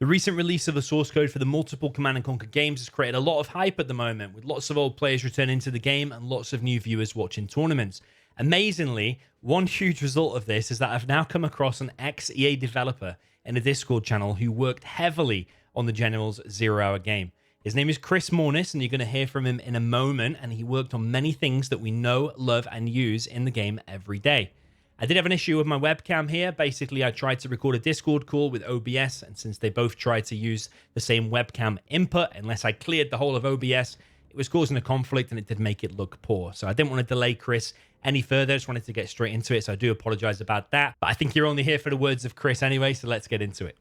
The recent release of the source code for the multiple Command & Conquer games has created a lot of hype at the moment, with lots of old players returning to the game and lots of new viewers watching tournaments. Amazingly, one huge result of this is that I've now come across an ex-EA developer in a Discord channel who worked heavily on the Generals Zero Hour game. His name is Kris Morness, and you're going to hear from him in a moment, and he worked on many things that we know, love, and use in the game every day. I did have an issue with my webcam here. Basically, I tried to record a Discord call with OBS, and since they both tried to use the same webcam input, unless I cleared the whole of OBS, it was causing a conflict and it did make it look poor. So I didn't want to delay Kris any further. I just wanted to get straight into it, so I do apologize about that. But I think you're only here for the words of Kris anyway, so let's get into it.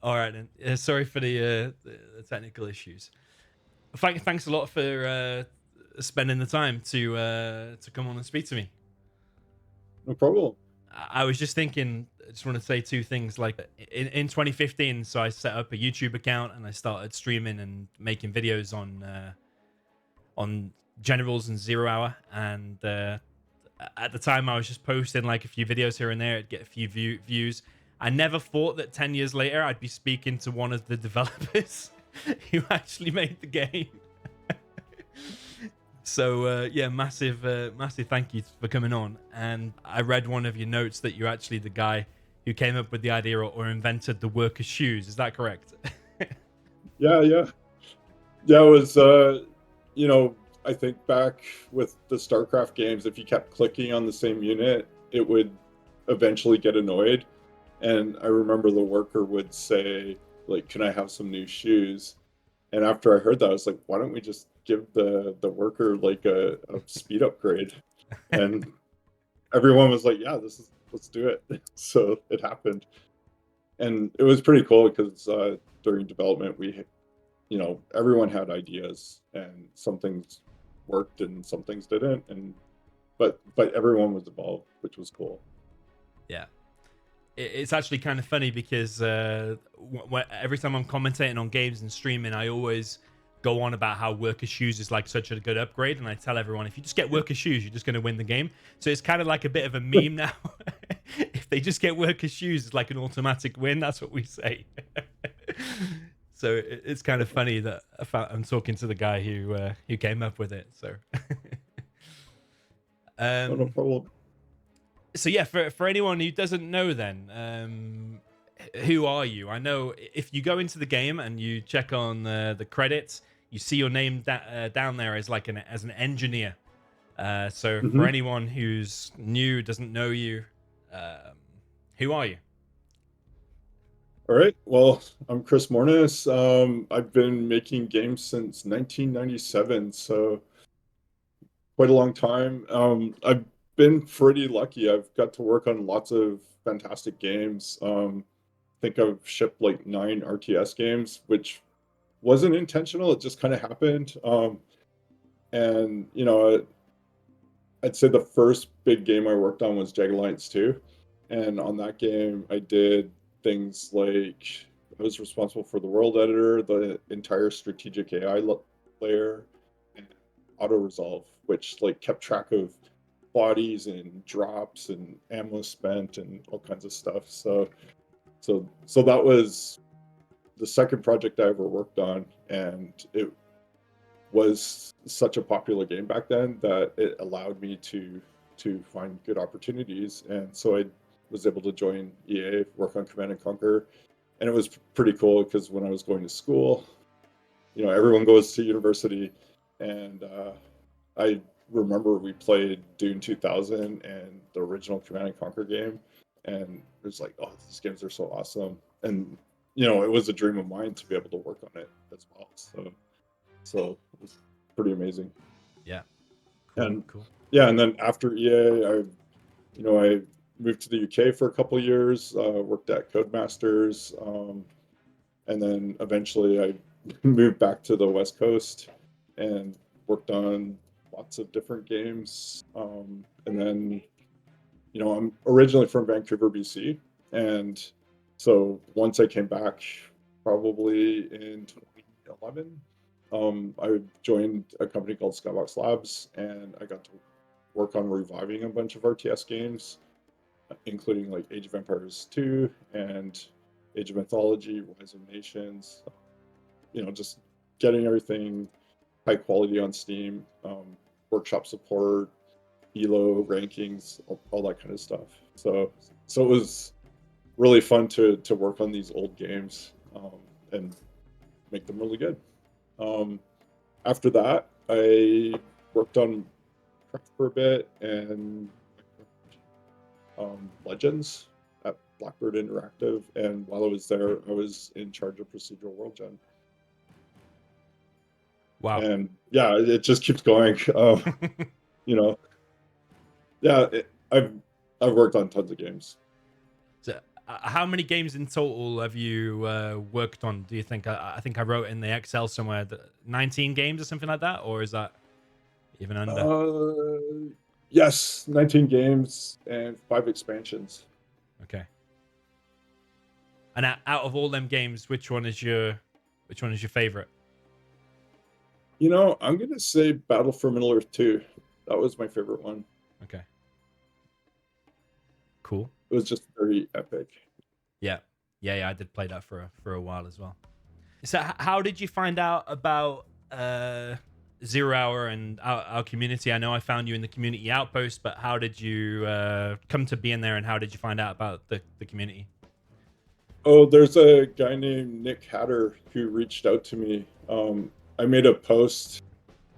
All right, then. Sorry for the technical issues. Thanks a lot for spending the time to come on and speak to me. No problem. I was just thinking, I just want to say two things. Like in 2015, so I set up a YouTube account and I started streaming and making videos on Generals and Zero Hour. And at the time, I was just posting like a few videos here and there. I'd get a few views. I never thought that 10 years later, I'd be speaking to one of the developers who actually made the game. So yeah, massive thank you for coming on. And I read one of your notes that you're actually the guy who came up with the idea or invented the worker's shoes. Is that correct? Yeah. It was, I think back with the StarCraft games, if you kept clicking on the same unit, it would eventually get annoyed. And I remember the worker would say, like, can I have some new shoes? And after I heard that, I was like, why don't we just give the worker like a speed upgrade? And everyone was like, yeah, let's do it. So it happened. And it was pretty cool because during development, everyone had ideas, and some things worked and some things didn't. But everyone was involved, which was cool. Yeah. It's actually kind of funny because every time I'm commentating on games and streaming, I always go on about how worker shoes is like such a good upgrade, and I tell everyone, if you just get worker shoes, you're just going to win the game. So it's kind of like a bit of a meme now. If they just get worker shoes, it's like an automatic win. That's what we say. So it's kind of funny that I'm talking to the guy who came up with it. So No problem. So yeah, for anyone who doesn't know, then who are you? I know if you go into the game and you check on the credits, you see your name down there as like as an engineer. So for anyone who's new, doesn't know you, who are you? All right. Well, I'm Kris Morness. I've been making games since 1997, so quite a long time. I've been pretty lucky. I've got to work on lots of fantastic games. I think I've shipped like 9 RTS games, which wasn't intentional. It just kind of happened. And I'd say the first big game I worked on was Jag Alliance 2. And on that game, I did things like I was responsible for the world editor, the entire strategic AI layer, and auto resolve, which like kept track of bodies and drops and ammo spent and all kinds of stuff. So that was the second project I ever worked on, and it was such a popular game back then that it allowed me to find good opportunities. And so I was able to join EA, work on Command & Conquer, and it was pretty cool because when I was going to school, everyone goes to university, and I remember we played Dune 2000 and the original Command & Conquer game, and it was like, oh, these games are so awesome. And it was a dream of mine to be able to work on it as well. So it was pretty amazing. Yeah. Cool. Yeah, and then after EA, I moved to the UK for a couple of years, worked at Codemasters, and then eventually I moved back to the West Coast and worked on lots of different games. And then, I'm originally from Vancouver, BC. And so once I came back, probably in 2011, I joined a company called Skybox Labs, and I got to work on reviving a bunch of RTS games, including like Age of Empires 2 and Age of Mythology, Rise of Nations, just getting everything high quality on Steam, workshop support, elo rankings, all that kind of stuff. So it was really fun to work on these old games and make them really good. After that, I worked on Craft for a bit and Legends at Blackbird Interactive, and while I was there, I was in charge of procedural world gen. Wow. And yeah, it just keeps going. I've worked on tons of games. So, how many games in total have you worked on? Do you think? I think I wrote in the Excel somewhere that 19 games or something like that, or is that even under? Yes, 19 games and 5 expansions. Okay. And out of all them games, which one is your favorite? I'm gonna say Battle for Middle-earth 2. That was my favorite one. Okay. Cool. It was just very epic. Yeah. I did play that for a while as well. So, how did you find out about Zero Hour and our community? I know I found you in the community outpost, but how did you come to be in there, and how did you find out about the community? Oh, there's a guy named Nick Hatter who reached out to me. I made a post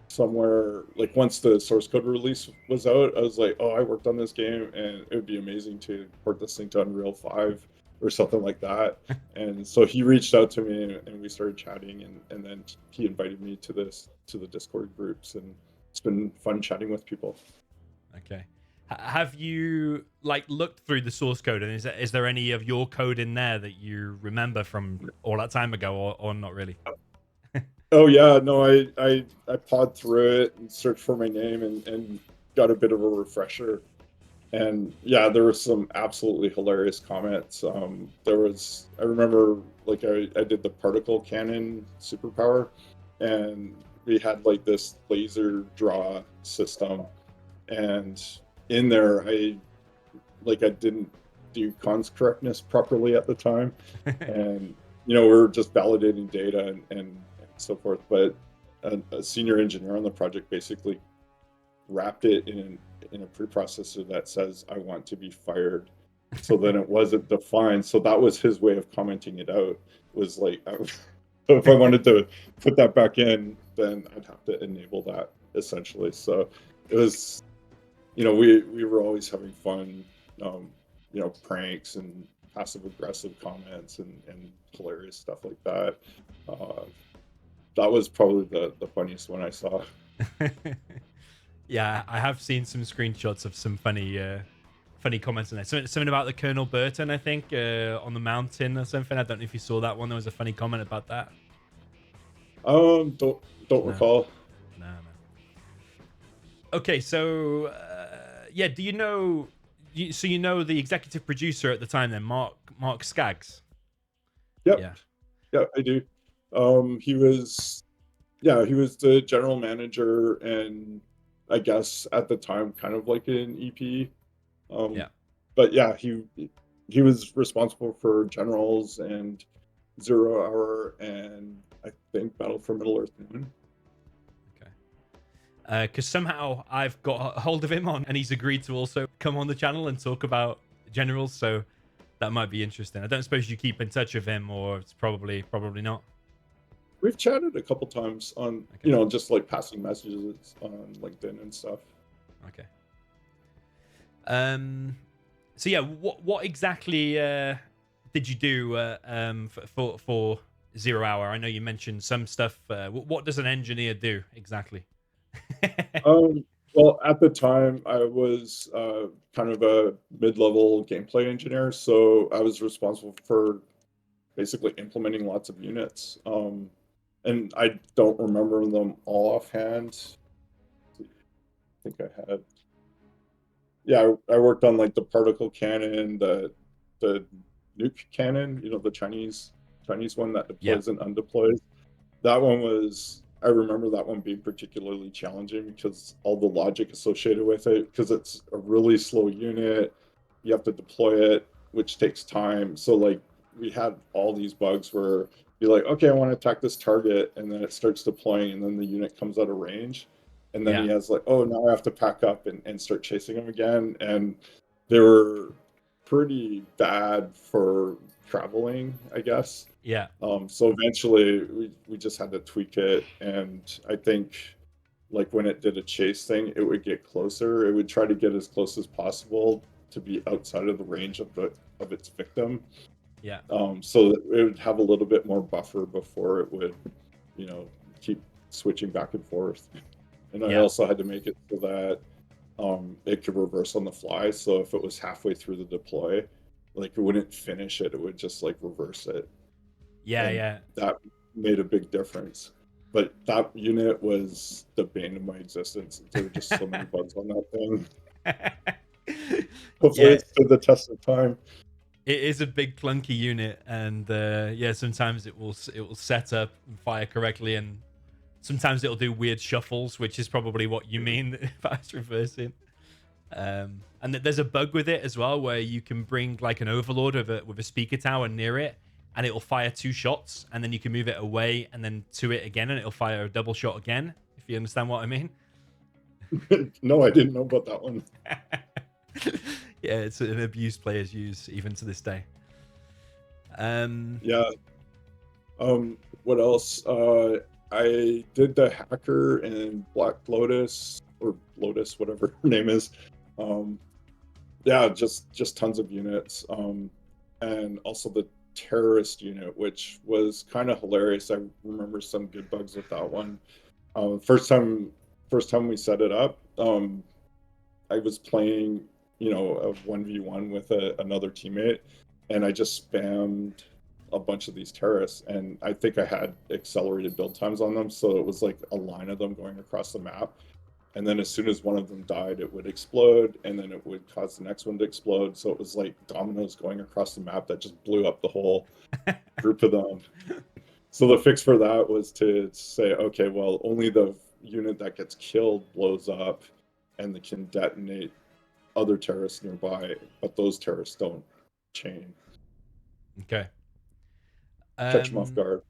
somewhere, like once the source code release was out, I was like, oh, I worked on this game and it would be amazing to port this thing to Unreal 5 or something like that. And so he reached out to me and we started chatting, and then he invited me to the Discord groups, and it's been fun chatting with people. Okay. Have you looked through the source code, and is there any of your code in there that you remember from all that time ago, or not really? Oh yeah, no, I pawed through it and searched for my name and got a bit of a refresher. And yeah, there were some absolutely hilarious comments. I remember I did the particle cannon superpower, and we had this laser draw system, and in there I didn't do cons correctness properly at the time, and we were just validating data and so forth. But a senior engineer on the project basically wrapped it in a preprocessor that says, I want to be fired. So then it wasn't defined. So that was his way of commenting it out, was so if I wanted to put that back in, then I'd have to enable that essentially. So it was, we were always having fun, pranks and passive aggressive comments and hilarious stuff like that. That was probably the funniest one I saw. Yeah, I have seen some screenshots of some funny comments in there. Something about the Colonel Burton, I think, on the mountain or something. I don't know if you saw that one. There was a funny comment about that. Don't recall. No. Okay, so yeah, do you know? So you know the executive producer at the time, then, Mark Skaggs. Yep. Yeah, I do. He was the general manager, and I guess at the time kind of like an EP. But yeah, he was responsible for Generals and Zero Hour, and I think Battle for Middle-earth 1. Okay. Because somehow I've got a hold of him and he's agreed to also come on the channel and talk about Generals, so that might be interesting. I don't suppose you keep in touch with him, or it's probably not. We've chatted a couple times on, just passing messages on LinkedIn and stuff. Okay. So yeah, what exactly did you do for Zero Hour? I know you mentioned some stuff. What does an engineer do exactly? Well, at the time, I was kind of a mid-level gameplay engineer, so I was responsible for basically implementing lots of units. And I don't remember them all offhand. I think I had. Yeah, I worked on the particle cannon, the Nuke Cannon, the Chinese one that deploys and undeploys. That one was, I remember that one being particularly challenging because all the logic associated with it, because it's a really slow unit. You have to deploy it, which takes time. So we had all these bugs where you're like, okay, I want to attack this target, and then it starts deploying, and then the unit comes out of range, and then he has like, oh, now I have to pack up and start chasing him again. And they were pretty bad for traveling, I guess. Yeah. So eventually we just had to tweak it, and I think like when it did a chase thing, it would get closer. It would try to get as close as possible to be outside of the range of its victim. Yeah. So that it would have a little bit more buffer before it would, keep switching back and forth. And I also had to make it so that it could reverse on the fly. So if it was halfway through the deploy, like it wouldn't finish it, it would just like reverse it. Yeah, And yeah. that made a big difference. But that unit was the bane of my existence. There were just so many bugs on that thing. Hopefully it stood the test of time. It is a big clunky unit, and sometimes it will set up and fire correctly, and sometimes it'll do weird shuffles, which is probably what you mean by reversing. And there's a bug with it as well, where you can bring like an overlord with a speaker tower near it, and it'll fire 2 shots, and then you can move it away and then to it again, and it'll fire a double shot again. If you understand what I mean. No, I didn't know about that one. Yeah, it's an abuse players use even to this day. Yeah. What else? I did the hacker in Black Lotus, or Lotus, whatever her name is. Yeah, just tons of units. And also the terrorist unit, which was kind of hilarious. I remember some good bugs with that one. First time we set it up, I was playing, a 1v1 with another teammate, and I just spammed a bunch of these terrorists, and I think I had accelerated build times on them, so it was like a line of them going across the map. And then as soon as one of them died, it would explode, and then it would cause the next one to explode. So it was like dominoes going across the map that just blew up the whole group of them. So the fix for that was to say, okay, well, only the unit that gets killed blows up, and they can detonate other terrorists nearby, but those terrorists don't chain. Okay. Catch them off guard.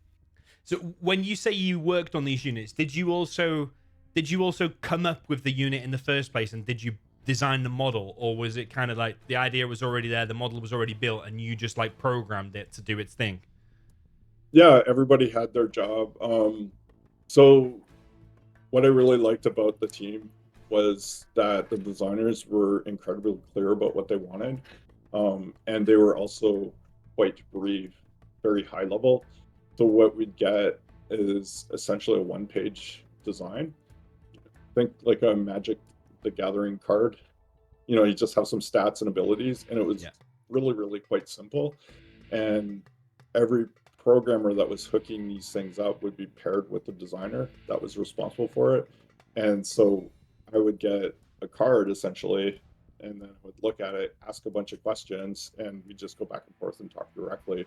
So when you say you worked on these units, did you also come up with the unit in the first place, and did you design the model, or was it kind of like the idea was already there, the model was already built, and you just like programmed it to do its thing? Yeah, everybody had their job. So what I really liked about the team was that the designers were incredibly clear about what they wanted, and they were also quite brief, very high level. So what we'd get is essentially a one-page design. Think like a Magic the Gathering card. You just have some stats and abilities, and it was really, really quite simple. And every programmer that was hooking these things up would be paired with the designer that was responsible for it. And so I would get a card essentially, and then I would look at it, ask a bunch of questions, and we just go back and forth and talk directly.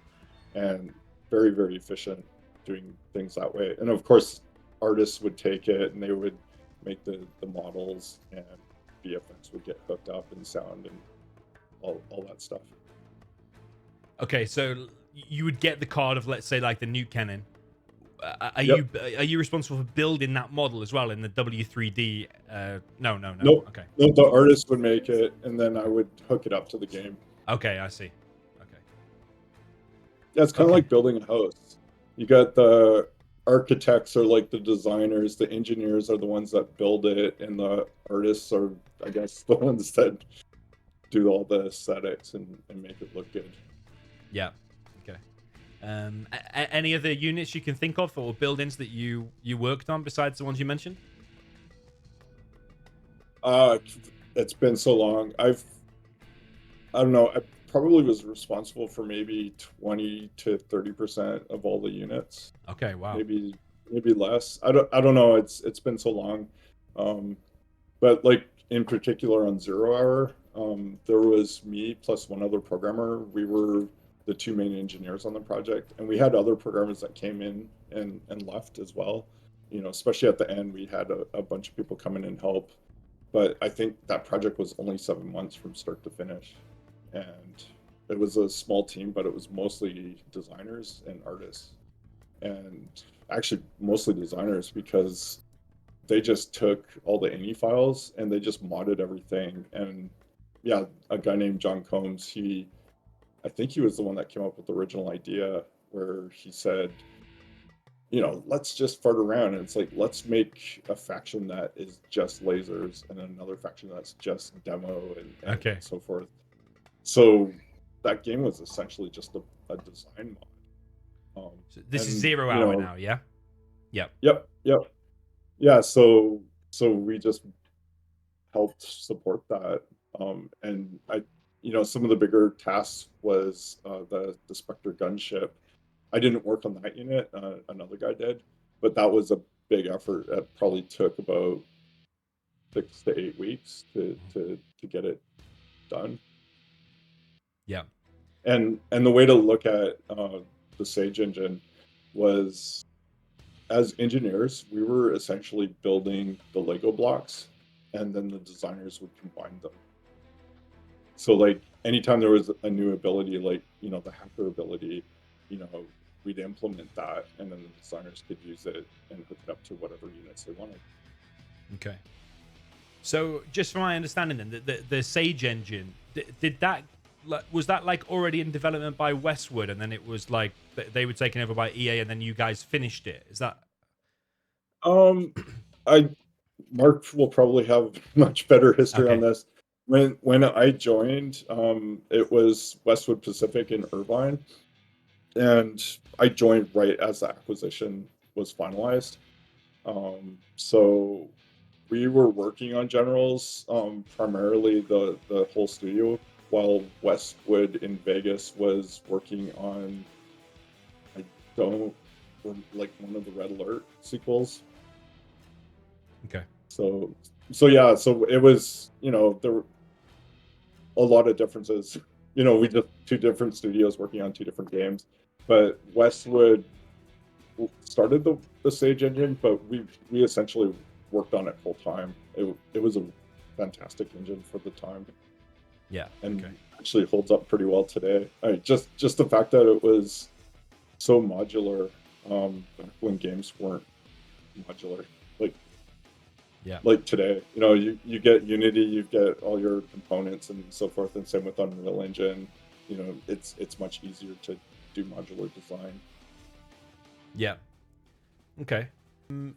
And very, very efficient doing things that way. And of course, artists would take it and they would make the models, and VFX would get hooked up, and sound and all that stuff. Okay, so you would get the card of, let's say, like the Nuke Cannon. Are you responsible for building that model as well in the W3D? No. Nope. Okay. No, the artist would make it, and then I would hook it up to the game. Okay, I see. Okay. Yeah, it's kind of like building a house. You got the architects are like the designers, the engineers are the ones that build it, and the artists are, I guess, the ones that do all the aesthetics and make it look good. Yeah. Okay. Any other units you can think of or buildings that you worked on besides the ones you mentioned? It's been so long. I don't know. I probably was responsible for maybe 20 to 30% of all the units. Okay, wow. Maybe less. I don't know. It's been so long. But like in particular on Zero Hour, there was me plus one other programmer. We were the 2 main engineers on the project, and we had other programmers that came in and left as well. Especially at the end, we had a bunch of people come in and help. But I think that project was only 7 months from start to finish. And it was a small team, but it was mostly designers and artists, and actually mostly designers, because they just took all the INI files and they just modded everything. And yeah, a guy named John Combs, I think he was the one that came up with the original idea, where he said, let's just fart around. And it's like, let's make a faction that is just lasers and another faction that's just demo and Okay. so forth. So that game was essentially just a design mod. So this is 0 Hour now, yeah? Yep. Yep. Yeah, so we just helped support that. And some of the bigger tasks was the Spectre gunship. I didn't work on that unit, another guy did, but that was a big effort. It probably took about 6 to 8 weeks to get it done. Yeah. And the way to look at the Sage engine was, as engineers, we were essentially building the Lego blocks, and then the designers would combine them. So like anytime there was a new ability, like, the hacker ability, we'd implement that, and then the designers could use it and hook it up to whatever units they wanted. Okay. So just from my understanding then, the Sage engine, was that like already in development by Westwood, and then it was like they were taken over by EA, and then you guys finished it? Is that? Mark will probably have much better history Okay. on this. When I joined, it was Westwood Pacific in Irvine, and I joined right as the acquisition was finalized. So we were working on Generals, primarily the whole studio, while Westwood in Vegas was working on, like one of the Red Alert sequels. Okay. So it was, there were a lot of differences. We just two different studios working on two different games, but Westwood started the Sage engine, but we essentially worked on it full time. It was a fantastic engine for the time. Yeah. And okay. actually holds up pretty well today. Just the fact that it was so modular, back when games weren't modular, like today. You get Unity, you get all your components and so forth, and same with Unreal Engine. It's much easier to do modular design. Yeah. Okay.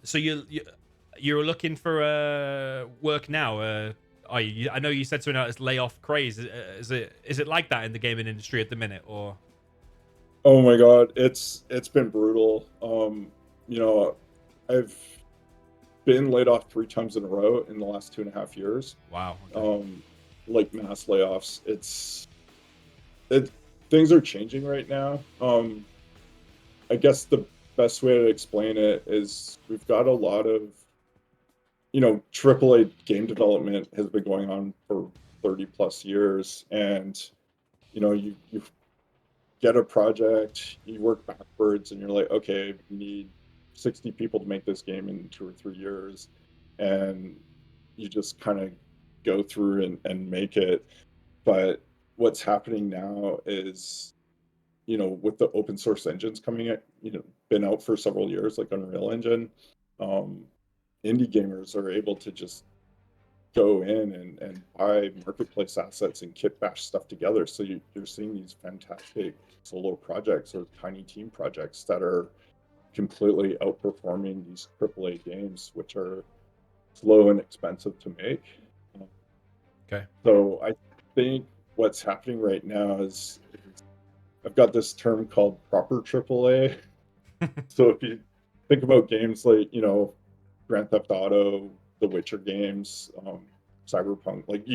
So you're looking for work now. I know you said something about this layoff craze. Is it like that in the gaming industry at the minute, or? Oh my God, it's been brutal. I've been laid off 3 times in a row in the last 2.5 years. Wow. Okay. Like mass layoffs. Things are changing right now. I guess the best way to explain it is we've got a lot of, AAA game development has been going on for 30 plus years, and you get a project, you work backwards, and you're like, okay, we need 60 people to make this game in 2 or 3 years, and you just kind of go through and make it. But what's happening now is, with the open source engines coming out, been out for several years, like Unreal Engine, indie gamers are able to just go in and buy marketplace assets and kit bash stuff together. So you're seeing these fantastic solo projects or tiny team projects that are completely outperforming these AAA games, which are slow and expensive to make. Okay. So I think what's happening right now is I've got this term called proper AAA. So if you think about games like, Grand Theft Auto, The Witcher games, Cyberpunk, like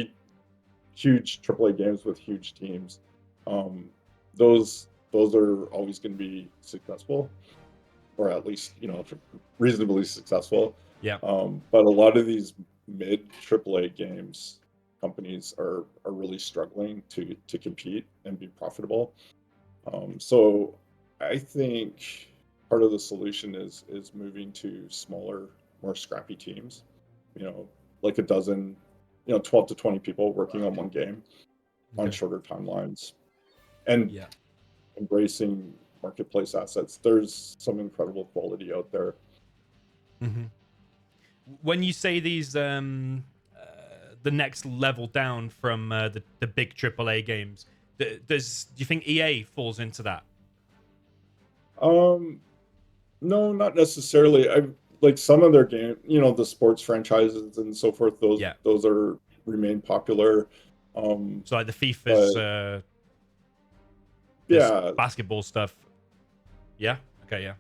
huge AAA games with huge teams, those are always going to be successful, or at least reasonably successful. Yeah. But a lot of these mid AAA games companies are really struggling to compete and be profitable. So I think part of the solution is moving to smaller, more scrappy teams, like 12 to 20 people working on one game on shorter timelines. and Yeah. embracing marketplace assets. There's some incredible quality out there. Mm-hmm. When you say these, the next level down from the big AAA games, do you think EA falls into that? No, not necessarily. I like some of their game, the sports franchises and so forth. Yeah. Those are remain popular. So like the But FIFA's, this yeah, basketball stuff. Yeah. Okay. Yeah.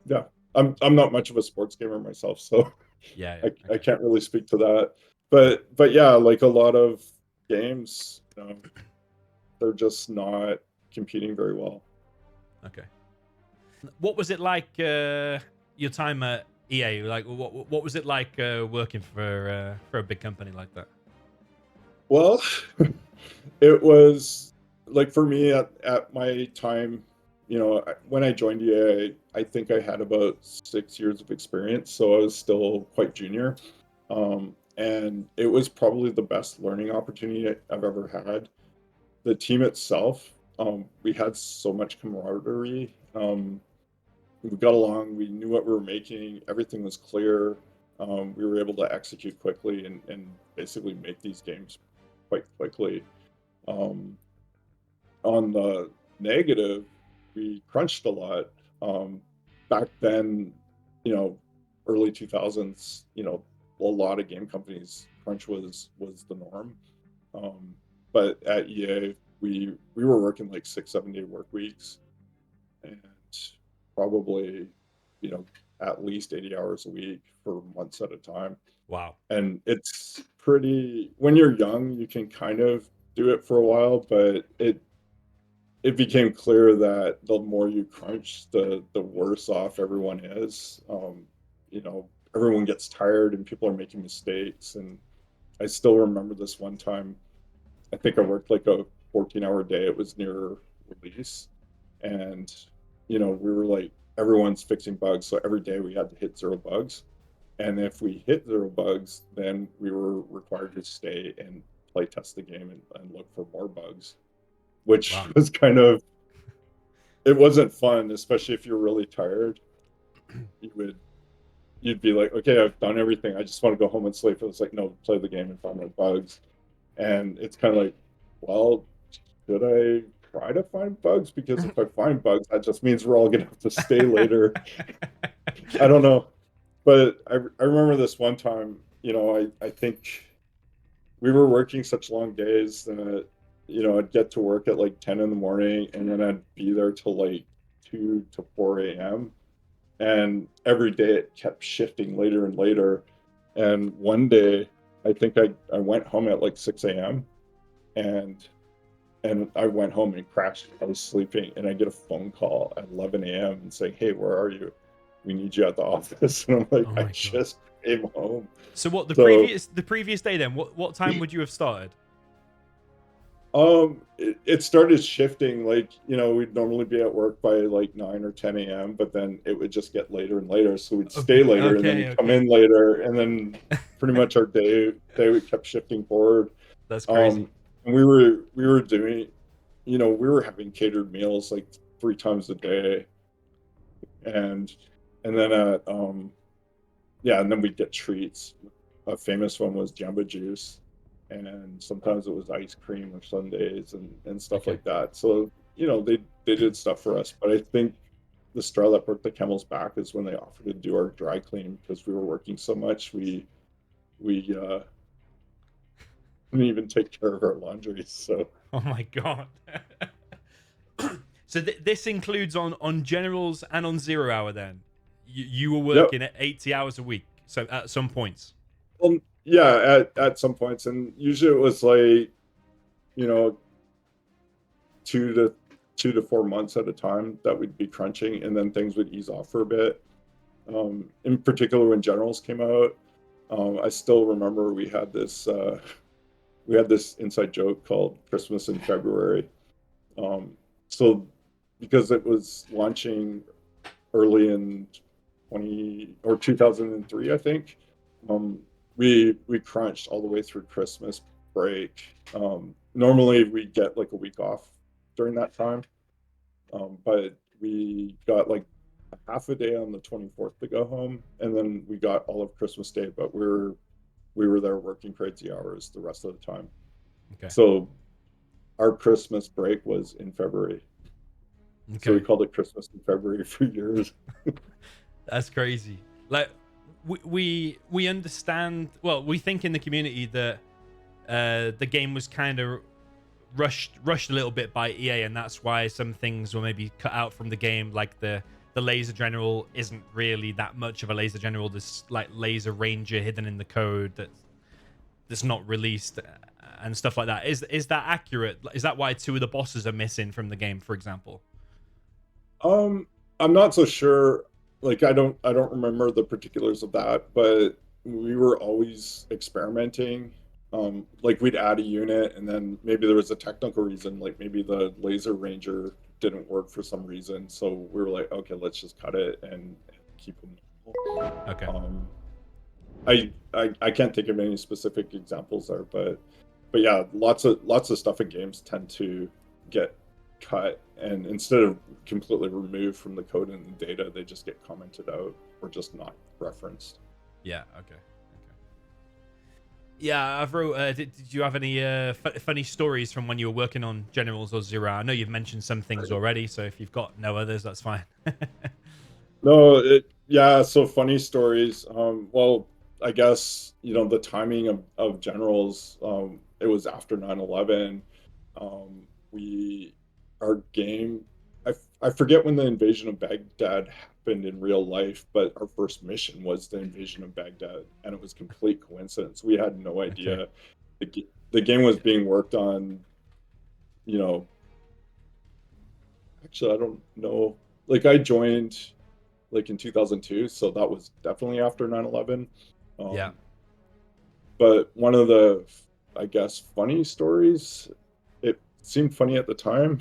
yeah. I'm not much of a sports gamer myself, so Yeah. I Okay. can't really speak to that. But yeah, like a lot of games, they're just not competing very well. Okay. What was it like your time at EA? Like, what was it like working for a big company like that? Well, it was like for me at my time, when I joined EA, I think I had about 6 years of experience, so I was still quite junior. And it was probably the best learning opportunity I've ever had. The team itself, we had so much camaraderie. We got along, we knew what we were making, everything was clear. We were able to execute quickly and basically make these games quite quickly. Um, on the negative, we crunched a lot. Back then, early 2000s, a lot of game companies crunch was the norm. But at EA, we were working like 6 7 day work weeks, and probably at least 80 hours a week for months at a time. Wow. And it's pretty, when you're young, you can kind of do it for a while, but it became clear that the more you crunch, the worse off everyone is. Everyone gets tired and people are making mistakes. And I still remember this one time, I think I worked like a 14-hour day. It was near release. And, we were like, everyone's fixing bugs. So every day we had to hit 0 bugs. And if we hit 0 bugs, then we were required to stay and play test the game and look for more bugs, which Wow. was it wasn't fun, especially if you're really tired. You'd be like, okay, I've done everything. I just want to go home and sleep. It's like, no, play the game and find more bugs. And it's kind of like, well, should I try to find bugs? Because if I find bugs, that just means we're all going to have to stay later. I don't know. But I remember this one time, I think we were working such long days that, I'd get to work at like 10 in the morning and then I'd be there till like 2 to 4 a.m. And every day it kept shifting later and later. And one day, I think I went home at like 6 a.m. and I went home and crashed. I was sleeping and I get a phone call at 11 a.m. and saying, hey, where are you? We need you at the office. And I'm like, Oh I my God. just came home. So what, the previous day then, what time would you have started? It started shifting. Like, we'd normally be at work by like 9 or 10 a.m., but then it would just get later and later. So we'd stay later and then we'd come in later, and then pretty much our day we kept shifting forward. That's crazy. And we were doing, we were having catered meals like 3 times a day. And then and then we'd get treats. A famous one was Jamba Juice, and sometimes it was ice cream or sundaes and stuff like that. So they did stuff for us, but I think the straw that broke the camel's back is when they offered to do our dry clean because we were working so much. We didn't even take care of our laundry. So oh my God. So this includes on Generals and on Zero Hour then? You were working at 80 hours a week, so at some points? Yeah, at some points. And usually it was like, 2 to 4 months at a time that we'd be crunching, and then things would ease off for a bit. In particular, when Generals came out, I still remember we had this inside joke called Christmas in February. So because it was launching early in 2003, I think, we crunched all the way through Christmas break. Normally we get like a week off during that time. But we got like a half a day on the 24th to go home, and then we got all of Christmas Day, but we were there working crazy hours the rest of the time. Okay. So our Christmas break was in February. So we Okay. called it Christmas in February for years. That's crazy. Like we understand. Well, we think in the community that the game was kind of rushed a little bit by EA, and that's why some things were maybe cut out from the game, like the laser general isn't really that much of a laser general. There's like laser ranger hidden in the code that's not released and stuff like that. Is that accurate? Is that why two of the bosses are missing from the game, for example? I'm not so sure. Like I don't remember the particulars of that, but we were always experimenting. Like we'd add a unit and then maybe there was a technical reason, like maybe the laser ranger didn't work for some reason. So we were like, okay, let's just cut it and keep them. Okay. I can't think of any specific examples there, but yeah, lots of stuff in games tend to get cut, and instead of completely removed from the code and the data, they just get commented out or just not referenced. Yeah. Okay. Yeah, I've wrote. Did you have any funny stories from when you were working on Generals or Zero Hour? I know you've mentioned some things already, so if you've got no others, that's fine. No, yeah, so funny stories. Well, I guess, the timing of Generals, it was after 9/11. We, our game, I forget when the invasion of Baghdad happened in real life, but our first mission was the invasion of Baghdad, and it was complete coincidence. We had no idea. Okay. The game was being worked on, you know, actually, I don't know. Like, I joined like in 2002, so that was definitely after 9/11. Yeah. But one of the, I guess, funny stories, it seemed funny at the time,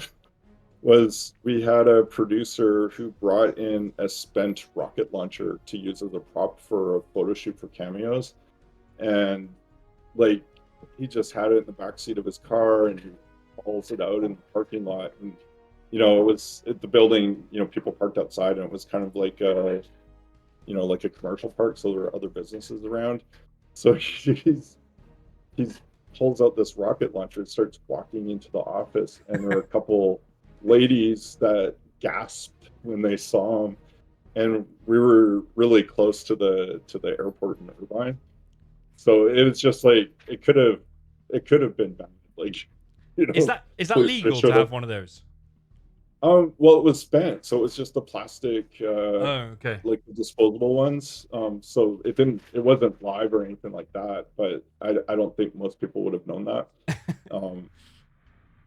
was we had a producer who brought in a spent rocket launcher to use as a prop for a photo shoot for cameos. And like he just had it in the back seat of his car and he hauls it out in the parking lot. And it was at the building, people parked outside and it was kind of like like a commercial park, so there were other businesses around. So he's pulls out this rocket launcher and starts walking into the office, and there are a couple ladies that gasped when they saw him, and we were really close to the airport in Irvine, so it was just like it could have been bad, like Is that police legal to showed have up. one of those? Well, it was spent, so it was just the plastic, Oh, okay. like the disposable ones. So it wasn't live or anything like that, but I don't think most people would have known that.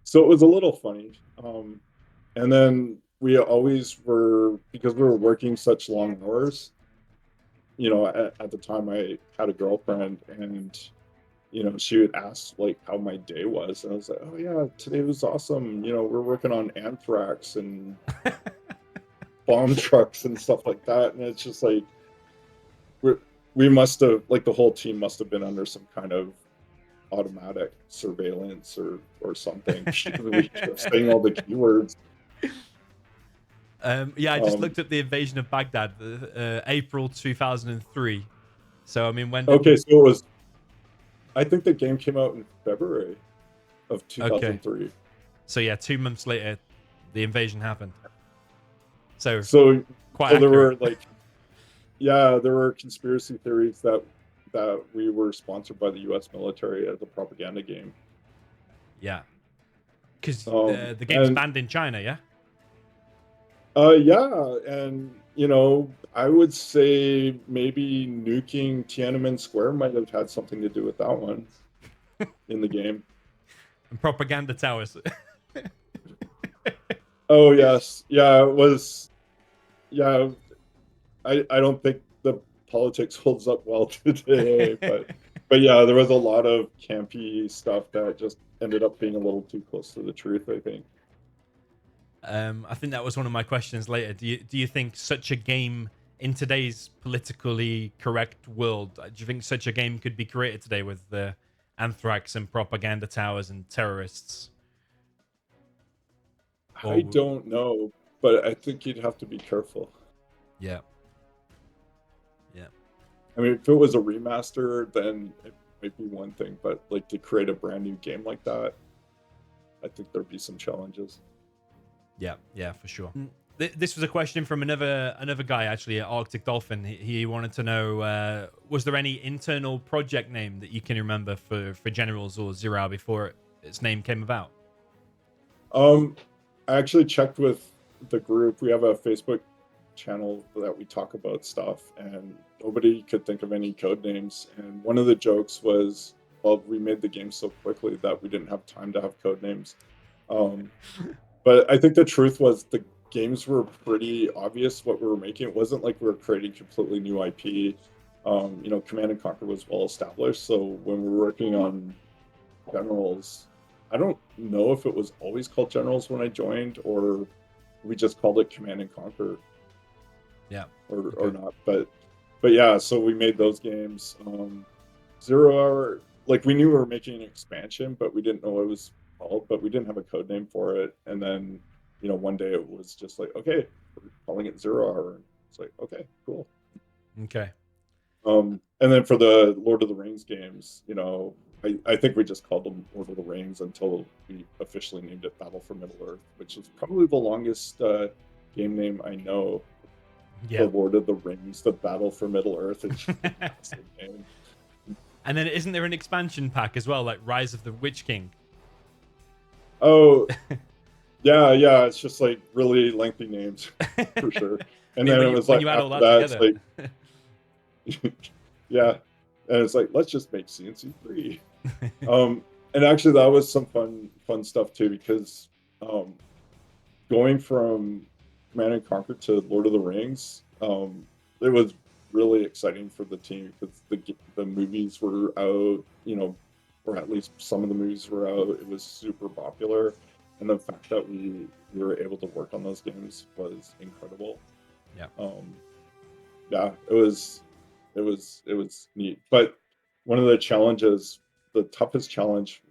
So it was a little funny. And then we always were, because we were working such long hours, at the time I had a girlfriend, and she would ask like how my day was, and I was like, oh yeah, today was awesome. We're working on anthrax and bomb trucks and stuff like that, and it's just like we must have, like, the whole team must have been under some kind of automatic surveillance or something. We kept saying all the keywords. Yeah, I just looked up the invasion of Baghdad, April 2003. So I mean, when did? Okay, so it was. I think the game came out in February of 2003. Okay. So yeah, 2 months later, the invasion happened. So quite there were accurate. there were conspiracy theories that we were sponsored by the U.S. military as a propaganda game. Yeah, because the game's and banned in China. Yeah. yeah, and I would say maybe nuking Tiananmen Square might have had something to do with that one in the game. And propaganda towers. Oh yes, yeah, it was. Yeah, I don't think the politics holds up well today, but yeah, there was a lot of campy stuff that just ended up being a little too close to the truth, I think. I think that was one of my questions later. Do you think such a game in today's politically correct world, do you think such a game could be created today with the anthrax and propaganda towers and terrorists? I don't know, but I think you'd have to be careful. Yeah. Yeah. I mean, if it was a remaster, then it might be one thing, but like to create a brand new game like that, I think there'd be some challenges. Yeah, yeah, for sure. This was a question from another guy actually at Arctic Dolphin. He wanted to know, was there any internal project name that you can remember for Generals or Zero Hour before its name came about? I actually checked with the group. We have a Facebook channel that we talk about stuff, and nobody could think of any code names. And one of the jokes was, well, we made the game so quickly that we didn't have time to have code names. But I think the truth was the games were pretty obvious what we were making. It wasn't like we were creating completely new IP. You know, Command and Conquer was well established. So when we were working on Generals, I don't know if it was always called Generals when I joined, or we just called it Command and Conquer. Yeah. Or not. But yeah, so we made those games. Zero Hour, like we knew we were making an expansion, but we didn't know what it was called, but we didn't have a code name for it. And then, you know, one day it was just like, okay, we're calling it Zero Hour. And it's like, okay, cool. Okay. And then for the Lord of the Rings games, you know, I think we just called them Lord of the Rings until we officially named it Battle for Middle-earth, which is probably the longest game name I know. Yeah. The Lord of the Rings, the Battle for Middle-earth. It's just a massive name. And then isn't there an expansion pack as well, like Rise of the Witch King? Oh, yeah. It's just like really lengthy names for sure. And then it was like after that, it's like, yeah, and it's like let's just make C&C free. And actually, that was some fun stuff too, because going from Command and Conquer to Lord of the Rings, it was really exciting for the team because the movies were out, you know, or at least some of the movies were out. It was super popular, and the fact that we were able to work on those games was incredible. Yeah. Yeah, it was neat. But one of the challenges, the toughest challenge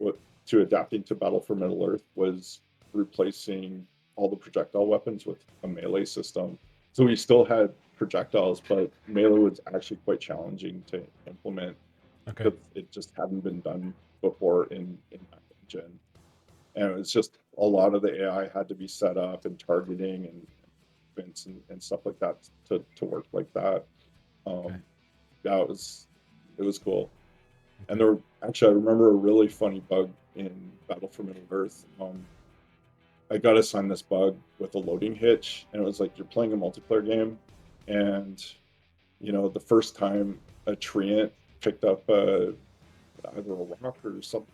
to adapting to Battle for Middle-earth was replacing all the projectile weapons with a melee system. So we still had projectiles, but melee was actually quite challenging to implement because it just hadn't been done before in that engine. And it was just a lot of the AI had to be set up and targeting and stuff like that to work like that. Yeah, it was cool. And there actually, I remember a really funny bug in Battle for Middle-earth. I got assigned this bug with a loading hitch, and it was like you're playing a multiplayer game, and you know, the first time a treant picked up either a rock or something.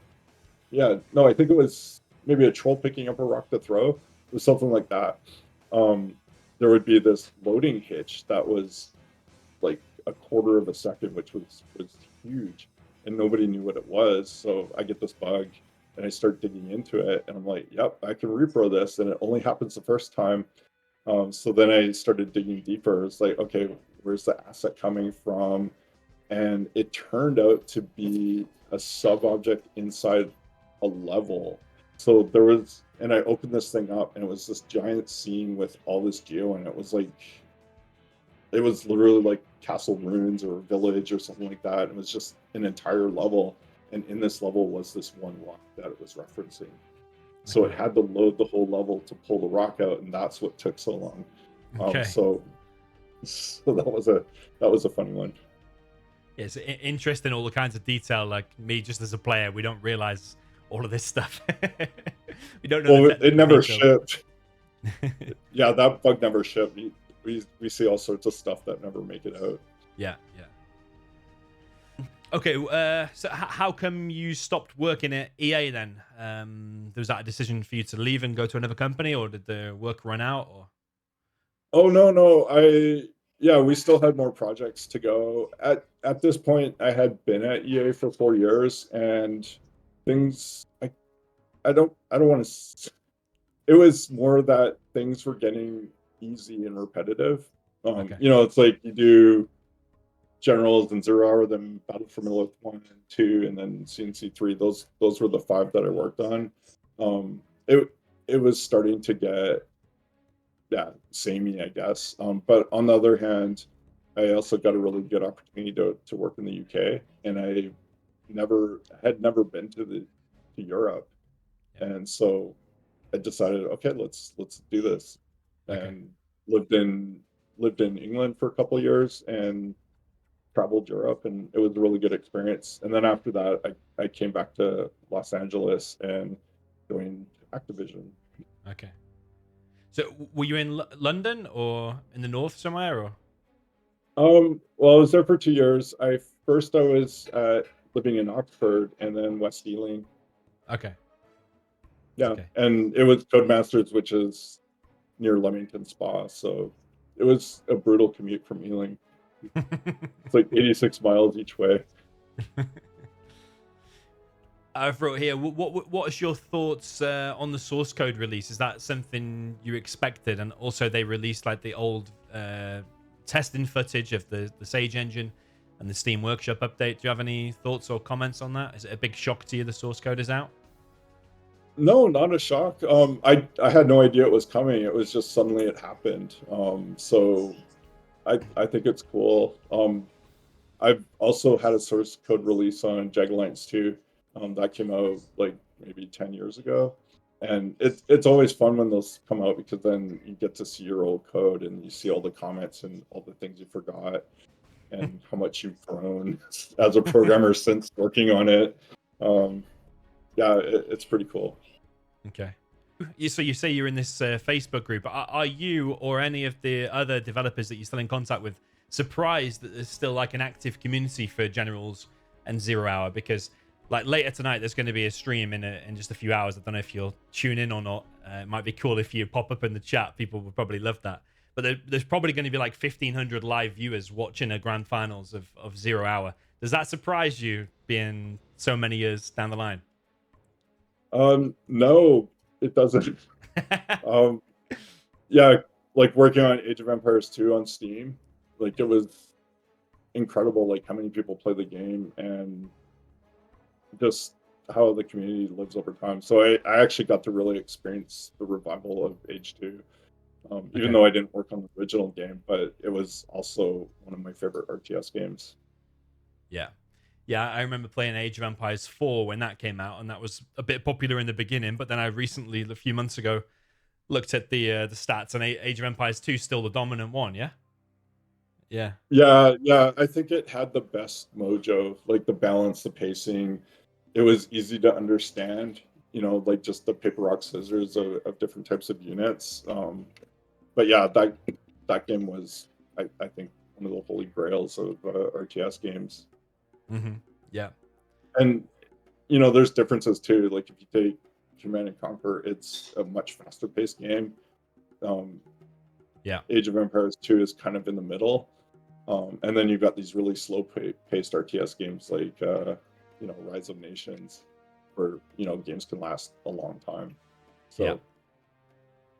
Yeah, no, I think it was maybe a troll picking up a rock to throw. It was something like that. There would be this loading hitch that was like a quarter of a second, which was huge, and nobody knew what it was. So I get this bug and I start digging into it, and I'm like, yep, I can repro this, and it only happens the first time. So then I started digging deeper. It's like, okay, where's the asset coming from? And it turned out to be a sub object inside a level. So there was, and I opened this thing up, and it was this giant scene with all this geo, and it was like, it was literally like Castle Ruins or Village or something like that. It was just an entire level, and in this level was this one rock that it was referencing. So it had to load the whole level to pull the rock out, and that's what took so long. So that was a funny one. Yeah, it's interesting, all the kinds of detail. Like me, just as a player, we don't realize all of this stuff. We don't know. Well, it never shipped. Yeah, that bug never shipped. We see all sorts of stuff that never make it out. Yeah. Okay, so how come you stopped working at EA then? Was that a decision for you to leave and go to another company, or did the work run out? Or? Oh no, we still had more projects to go. At this point, I had been at EA for 4 years, and things I don't want to. It was more that things were getting easy and repetitive. You know, it's like you do Generals and Zero Hour, then Battle for Middle-earth 1 and 2, and then C&C 3. Those were the 5 that I worked on. it was starting to get, yeah, samey, I guess. But on the other hand, I also got a really good opportunity to work in the UK, and I had never been to Europe, Yeah. and so I decided, okay, let's do this, Okay. and lived in lived in England for a couple of years and traveled Europe, and it was a really good experience. And then after that, I came back to Los Angeles and joined Activision. Okay. So were you in London or in the north somewhere, or? Well, I was there for 2 years. I was living in Oxford and then West Ealing. Okay. Yeah, Okay. and it was Codemasters, which is near Leamington Spa, so it was a brutal commute from Ealing. It's like 86 miles each way. I've wrote here. What is your thoughts on the source code release? Is that something you expected? And also, they released like the old testing footage of the Sage engine and the Steam Workshop update. Do you have any thoughts or comments on that? Is it a big shock to you the source code is out? No, not a shock. I had no idea it was coming. It was just suddenly it happened. So I think it's cool. I've also had a source code release on Jag Alliance 2. That came out like maybe 10 years ago. And it's always fun when those come out because then you get to see your old code and you see all the comments and all the things you forgot and how much you've grown as a programmer since working on it. Um, yeah, it's pretty cool. Okay. So you say you're in this Facebook group. Are you or any of the other developers that you're still in contact with surprised that there's still like an active community for Generals and Zero Hour? Because like later tonight, there's going to be a stream in just a few hours. I don't know if you'll tune in or not. It might be cool if you pop up in the chat. People would probably love that. But there's probably going to be like 1,500 live viewers watching a grand finals of Zero Hour. Does that surprise you being so many years down the line? No, it doesn't. Um, yeah, like working on Age of Empires 2 on Steam, like it was incredible, like how many people play the game and just how the community lives over time. So I actually got to really experience the revival of Age 2, even Okay. though I didn't work on the original game, but it was also one of my favorite RTS games. Yeah. Yeah, I remember playing Age of Empires 4 when that came out, and that was a bit popular in the beginning. But then I recently, a few months ago, looked at the stats, and Age of Empires 2 is still the dominant one. Yeah, yeah, Yeah, I think it had the best mojo, like the balance, the pacing. It was easy to understand, like just the paper, rock, scissors of different types of units. But yeah, that game was, I think, one of the holy grails of RTS games. yeah, And there's differences too. Like if you take Command and Conquer, it's a much faster paced game. Um, yeah, Age of Empires 2 is kind of in the middle. And then you've got these really slow paced RTS games like Rise of Nations, where games can last a long time. yeah,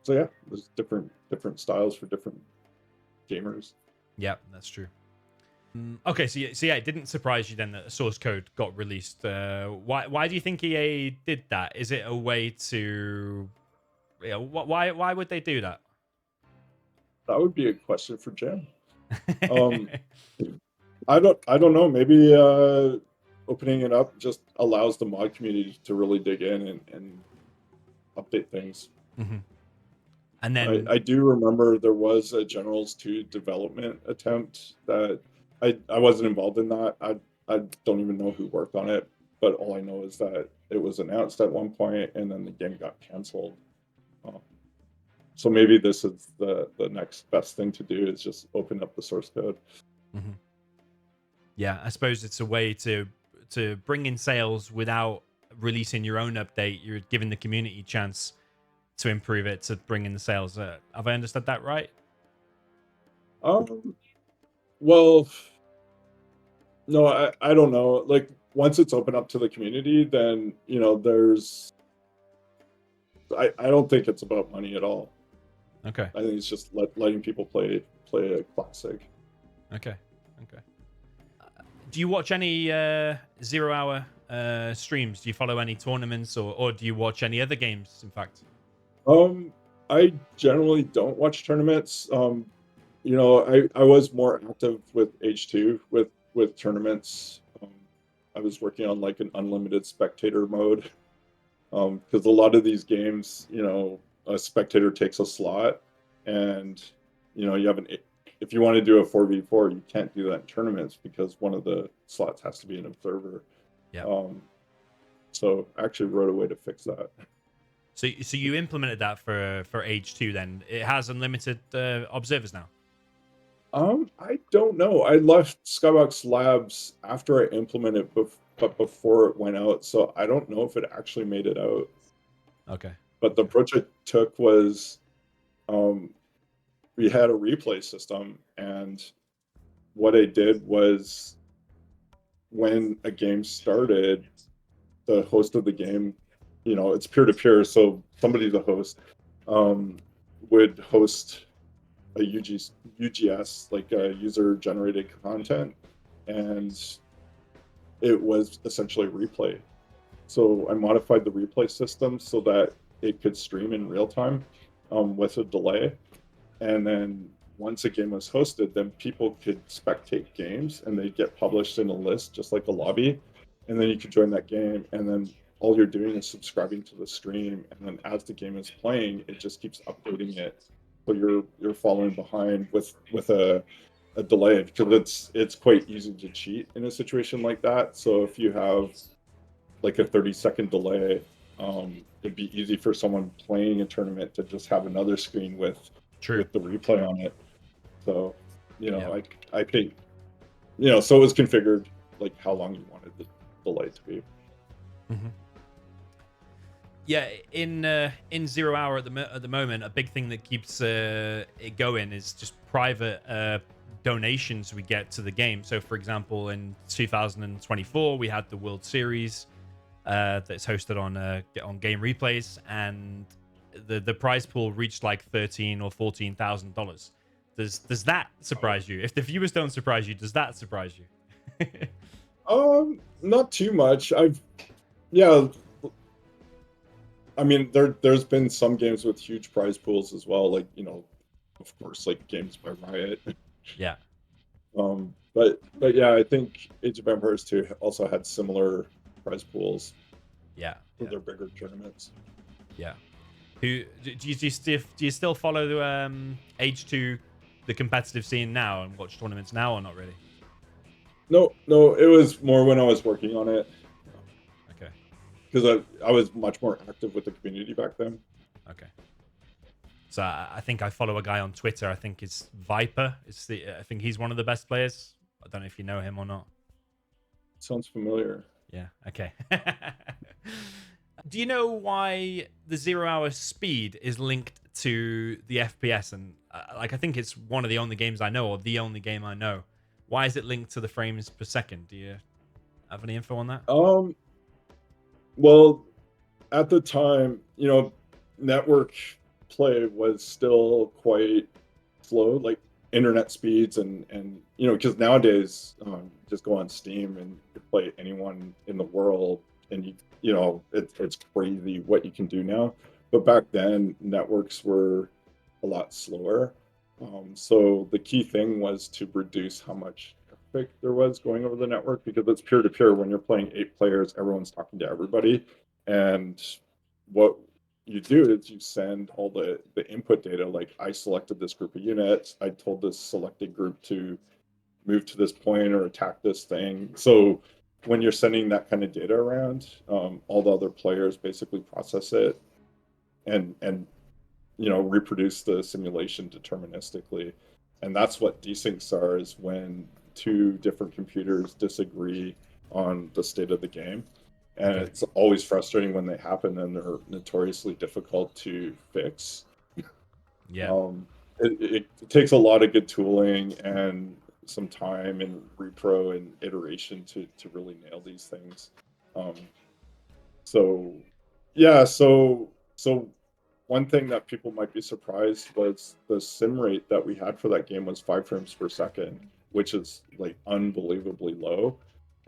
So yeah, there's different styles for different gamers. yeah. That's true. Okay, so yeah, it didn't surprise you then that the source code got released. Why do you think EA did that? Is it a way to, why would they do that? That would be a question for Jim. Um, I don't know. Maybe opening it up just allows the mod community to really dig in and update things. And then, I do remember there was a Generals 2 development attempt that I wasn't involved in that. I don't even know who worked on it, but all I know is that it was announced at one point and then the game got canceled. So maybe this is the next best thing to do is just open up the source code. yeah, I suppose it's a way to bring in sales without releasing your own update. You're giving the community a chance to improve it to bring in the sales. Have I understood that right? Well, no, I don't know. Like once it's open up to the community, then there's I don't think it's about money at all. Okay. I think it's just letting people play a classic. Okay. Do you watch any Zero Hour streams? Do you follow any tournaments, or do you watch any other games? In fact. I generally don't watch tournaments. You know, I was more active with H2 with tournaments. I was working on like an unlimited spectator mode. Because a lot of these games, you know, a spectator takes a slot, and you know, you have an if you want to do a 4v4, you can't do that in tournaments because one of the slots has to be an observer. Yeah. So I actually wrote a way to fix that. So you implemented that for H2 then. It has unlimited observers now. I don't know. I left Skybox Labs after I implemented it, but before it went out, so I don't know if it actually made it out. Okay. But the approach I took was, we had a replay system, and what I did was, when a game started, the host of the game, you know, it's peer to peer, so somebody, the host, would host a UGS, like a user generated content, and it was essentially replay. So I modified the replay system so that it could stream in real time, with a delay. And then once a game was hosted, then people could spectate games and they get published in a list, just like a lobby. And then you could join that game, and then all you're doing is subscribing to the stream. And then as the game is playing, it just keeps updating it. So you're following behind with a delay, because it's quite easy to cheat in a situation like that. So if you have like a 30-second delay, it'd be easy for someone playing a tournament to just have another screen with the replay on it. So, you know, I think, you know, so it was configured like how long you wanted the delay to be. Mm-hmm. Yeah, in Zero Hour at the moment, a big thing that keeps it going is just private donations we get to the game. So, for example, in 2024, we had the World Series that's hosted on Game Replays, and the prize pool reached like $13,000 or $14,000. Does that surprise you? If the viewers don't surprise you, does that surprise you? Not too much. I mean, there's been some games with huge prize pools as well, like, you know, of course, like games by Riot. Yeah. But yeah, I think Age of Empires 2 also had similar prize pools. Yeah. For their bigger tournaments. Yeah. Do you still follow H2, the competitive scene now, and watch tournaments now, or not really? No, it was more when I was working on it. Okay. Because I was much more active with the community back then. Okay. So I think I follow a guy on Twitter. I think it's Viper. I think he's one of the best players. I don't know if you know him or not. Sounds familiar. Yeah. Okay. Do you know why the 0 hour speed is linked to the FPS? And like, I think it's one of the only games I know, or the only game I know. Why is it linked to the frames per second? Do you have any info on that? Well, at the time, you know, network play was still quite slow, like internet speeds, and you know, because nowadays, just go on Steam and you play anyone in the world, and you know, it's crazy what you can do now. But back then, networks were a lot slower. So the key thing was to reduce how much traffic there was going over the network, because it's peer to peer. When you're playing 8 players, everyone's talking to everybody, and what you do is you send all the input data. Like, I selected this group of units, I told this selected group to move to this point or attack this thing. So when you're sending that kind of data around, all the other players basically process it and you know, reproduce the simulation deterministically. And that's what desyncs are, is when 2 different computers disagree on the state of the game. And it's always frustrating when they happen, and they're notoriously difficult to fix. Yeah. It takes a lot of good tooling and some time and repro and iteration to really nail these things. So yeah, so one thing that people might be surprised was the sim rate that we had for that game was 5 frames per second, which is like unbelievably low.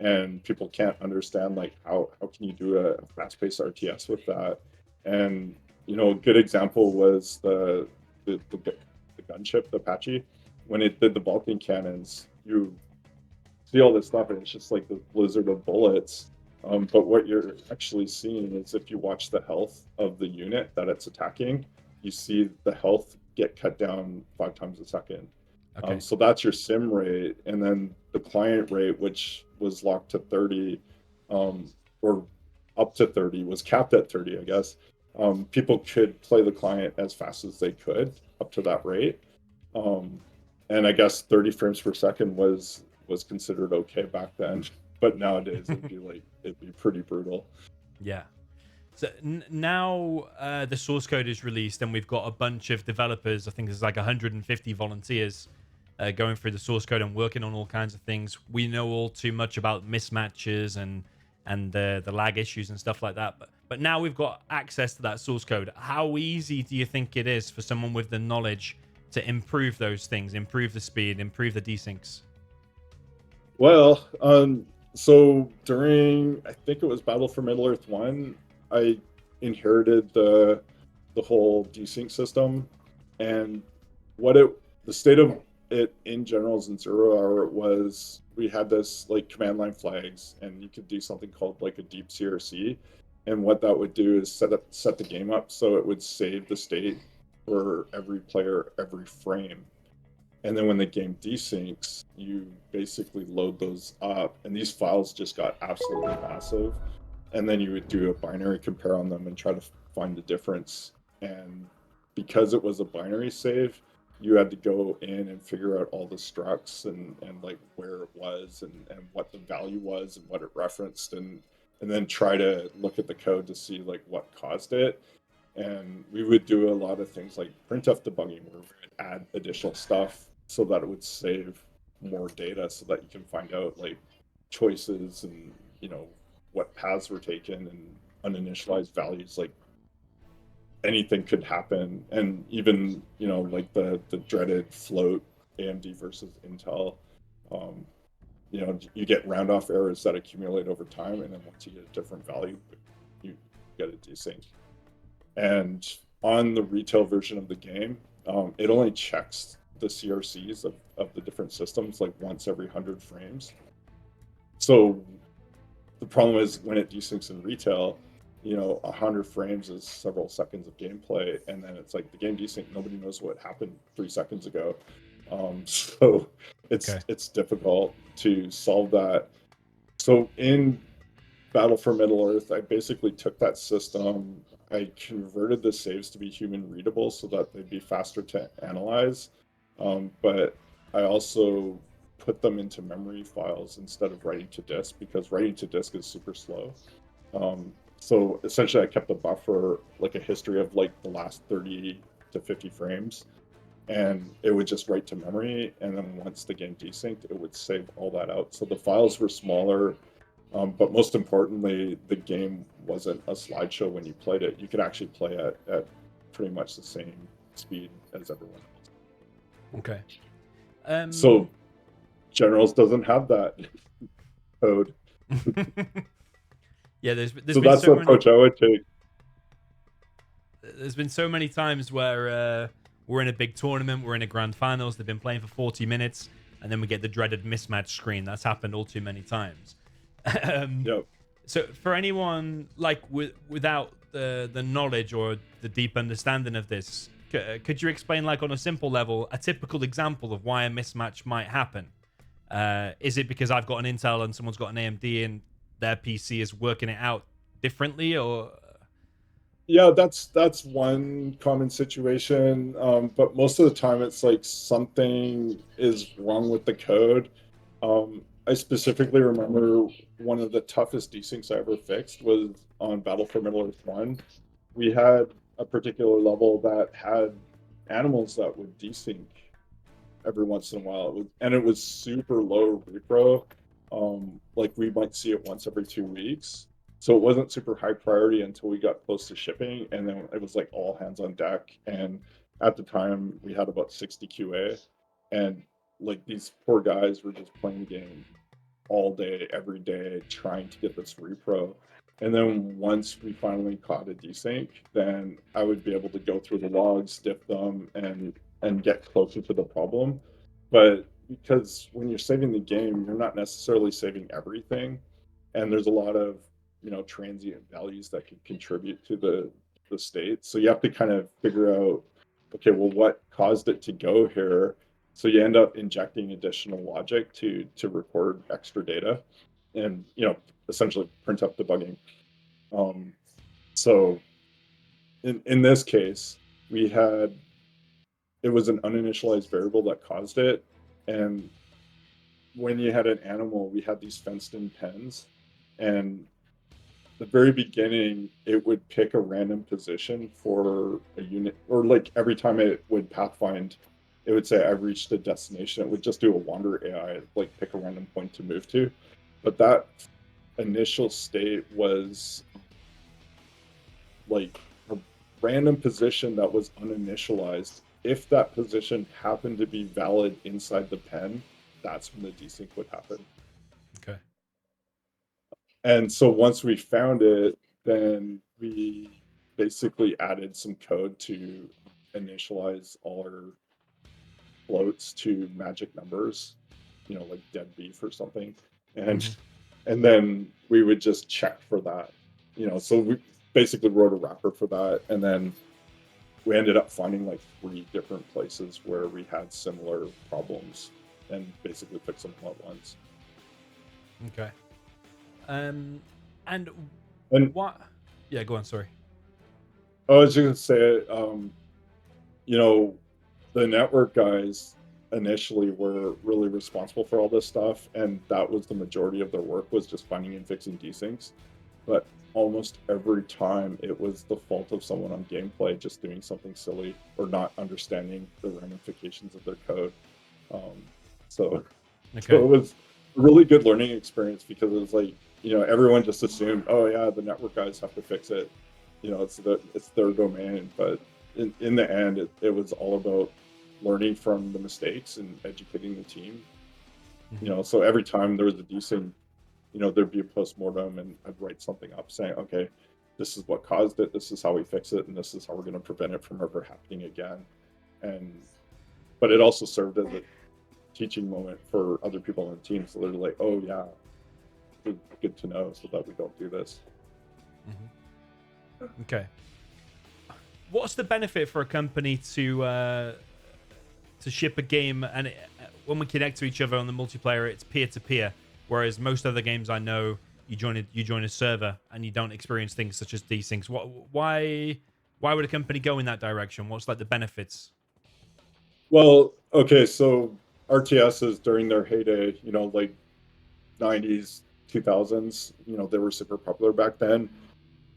And people can't understand, like, how can you do a fast-paced RTS with that? And a good example was the gunship, the Apache. When it did the Vulcan cannons, you see all this stuff, and it's just like this blizzard of bullets. But what you're actually seeing is if you watch the health of the unit that it's attacking, you see the health get cut down 5 times a second. Okay. So that's your sim rate, and then the client rate, which was locked to 30, or up to 30, was capped at 30, I guess. People could play the client as fast as they could up to that rate, and I guess 30 frames per second was considered okay back then. But nowadays it'd be pretty brutal. Yeah. So now the source code is released, and we've got a bunch of developers. I think there's like 150 volunteers going through the source code and working on all kinds of things. We know all too much about mismatches and the lag issues and stuff like that. But now we've got access to that source code. How easy do you think it is for someone with the knowledge to improve those things, improve the speed, improve the desyncs? Well, so during, I think it was Battle for Middle Earth 1, I inherited the whole desync system, and the state of it in Generals and Zero Hour was we had this like command line flags, and you could do something called like a deep CRC, and what that would do is set the game up so it would save the state for every player every frame. And then when the game desyncs, you basically load those up, and these files just got absolutely massive. And then you would do a binary compare on them and try to find the difference. And because it was a binary save, you had to go in and figure out all the structs and like where it was and what the value was and what it referenced, and then try to look at the code to see like what caused it. And we would do a lot of things like printf debugging, where we would add additional stuff so that it would save more data, so that you can find out like choices and what paths were taken and uninitialized values. Like anything could happen, and even like the dreaded float AMD versus Intel. You get round off errors that accumulate over time, and then once you get a different value, you get a desync. And on the retail version of the game, it only checks the CRCs of the different systems like once every 100 frames. So the problem is when it desyncs in retail, 100 frames is several seconds of gameplay, and then it's like the game desync, nobody knows what happened 3 seconds ago. So it's difficult to solve that. So in Battle for Middle Earth, I basically took that system, I converted the saves to be human readable so that they'd be faster to analyze, but I also put them into memory files instead of writing to disk, because writing to disk is super slow. So essentially I kept a buffer, like a history of like the last 30 to 50 frames, and it would just write to memory, and then once the game desynced, it would save all that out. So the files were smaller, but most importantly, the game wasn't a slideshow when you played it. You could actually play at pretty much the same speed as everyone else. Okay. So Generals doesn't have that code. Yeah, there's so that's the approach I would take. There's been so many times where we're in a big tournament, we're in a grand finals, they've been playing for 40 minutes, and then we get the dreaded mismatch screen. That's happened all too many times. Yep. So for anyone like without the knowledge or the deep understanding of this, could you explain, like on a simple level, a typical example of why a mismatch might happen? Is it because I've got an Intel and someone's got an AMD and their PC is working it out differently, or? Yeah, that's one common situation, but most of the time it's like something is wrong with the code. I specifically remember one of the toughest desyncs I ever fixed was on Battle for Middle Earth 1. We had a particular level that had animals that would desync every once in a while, and it was super low repro. Like we might see it once every 2 weeks. So it wasn't super high priority until we got close to shipping, and then it was like all hands on deck. And at the time, we had about 60 QA, and like these poor guys were just playing the game all day, every day, trying to get this repro. And then once we finally caught a desync, then I would be able to go through the logs, diff them, and get closer to the problem. But because when you're saving the game, you're not necessarily saving everything, and there's a lot of transient values that can contribute to the state. So you have to kind of figure out, okay, well, what caused it to go here? So you end up injecting additional logic to record extra data, and essentially print up debugging. So in this case, it was an uninitialized variable that caused it, and when you had an animal, we had these fenced in pens, and the very beginning, it would pick a random position for a unit, or like every time it would pathfind, it would say I've reached a destination. It would just do a wander AI, like pick a random point to move to. But that initial state was like a random position that was uninitialized. If that position happened to be valid inside the pen, that's when the desync would happen. Okay. And so once we found it, then we basically added some code to initialize all our floats to magic numbers, like dead beef or something. And then we would just check for that. So we basically wrote a wrapper for that, and then we ended up finding like 3 different places where we had similar problems and basically fixed them all at once. Okay. And what? Yeah, go on. Sorry. I was just gonna say, the network guys initially were really responsible for all this stuff, and that was the majority of their work, was just finding and fixing desyncs. But almost every time it was the fault of someone on gameplay just doing something silly or not understanding the ramifications of their code. So it was a really good learning experience, because it was like, everyone just assumed, oh yeah, the network guys have to fix it. It's their domain. But in the end, it was all about learning from the mistakes and educating the team. So every time there was a desync, there'd be a post-mortem, and I'd write something up saying, okay, this is what caused it, this is how we fix it, and this is how we're going to prevent it from ever happening again. But it also served as a teaching moment for other people on the team, so they're like, oh yeah, good to know, so that we don't do this. Okay. What's the benefit for a company to ship a game, and when we connect to each other on the multiplayer, it's peer-to-peer, whereas most other games I know, you join a server and you don't experience things such as desyncs. Why would a company go in that direction? What's like the benefits? Well, okay, so RTSs during their heyday, like 90s, 2000s, they were super popular back then.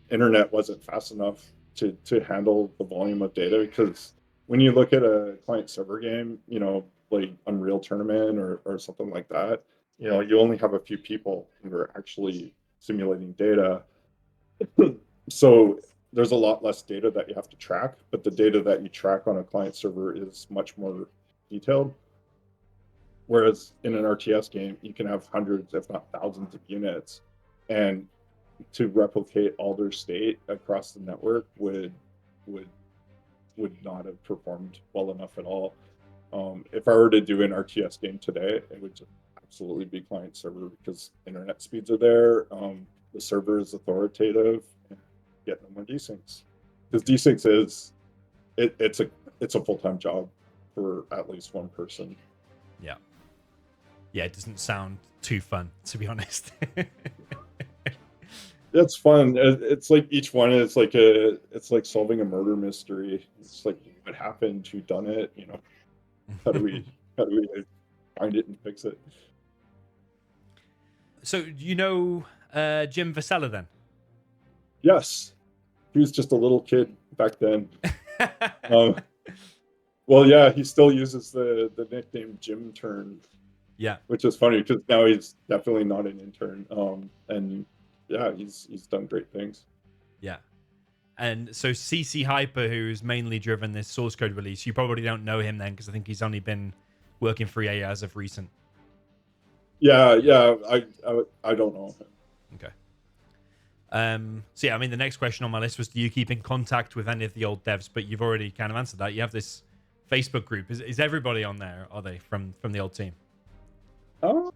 Internet wasn't fast enough to handle the volume of data, because when you look at a client server game, like Unreal Tournament or something like that, you only have a few people who are actually simulating data. So there's a lot less data that you have to track, but the data that you track on a client server is much more detailed. Whereas in an RTS game, you can have hundreds, if not thousands, of units, and to replicate all their state across the network would not have performed well enough at all. If I were to do an RTS game today, it would just absolutely be client server, because internet speeds are there, the server is authoritative, and get no more desyncs. Because desyncs is it's a full-time job for at least one person. Yeah, it doesn't sound too fun, to be honest. It's fun. It's like each one is like it's like solving a murder mystery. It's like, what happened, who done it, how do we find it and fix it. So Jim Vasella then? Yes, he was just a little kid back then. Well, yeah, he still uses the nickname Jim Turn. Yeah, which is funny, because now he's definitely not an intern. And yeah, he's done great things. Yeah. And so C&C Hyper, who's mainly driven this source code release, you probably don't know him then, because I think he's only been working for EA as of recent. Yeah, I don't know him. Okay. So yeah, I mean, the next question on my list was, do you keep in contact with any of the old devs? But you've already kind of answered that. You have this Facebook group. Is everybody on there? Are they from the old team? Um,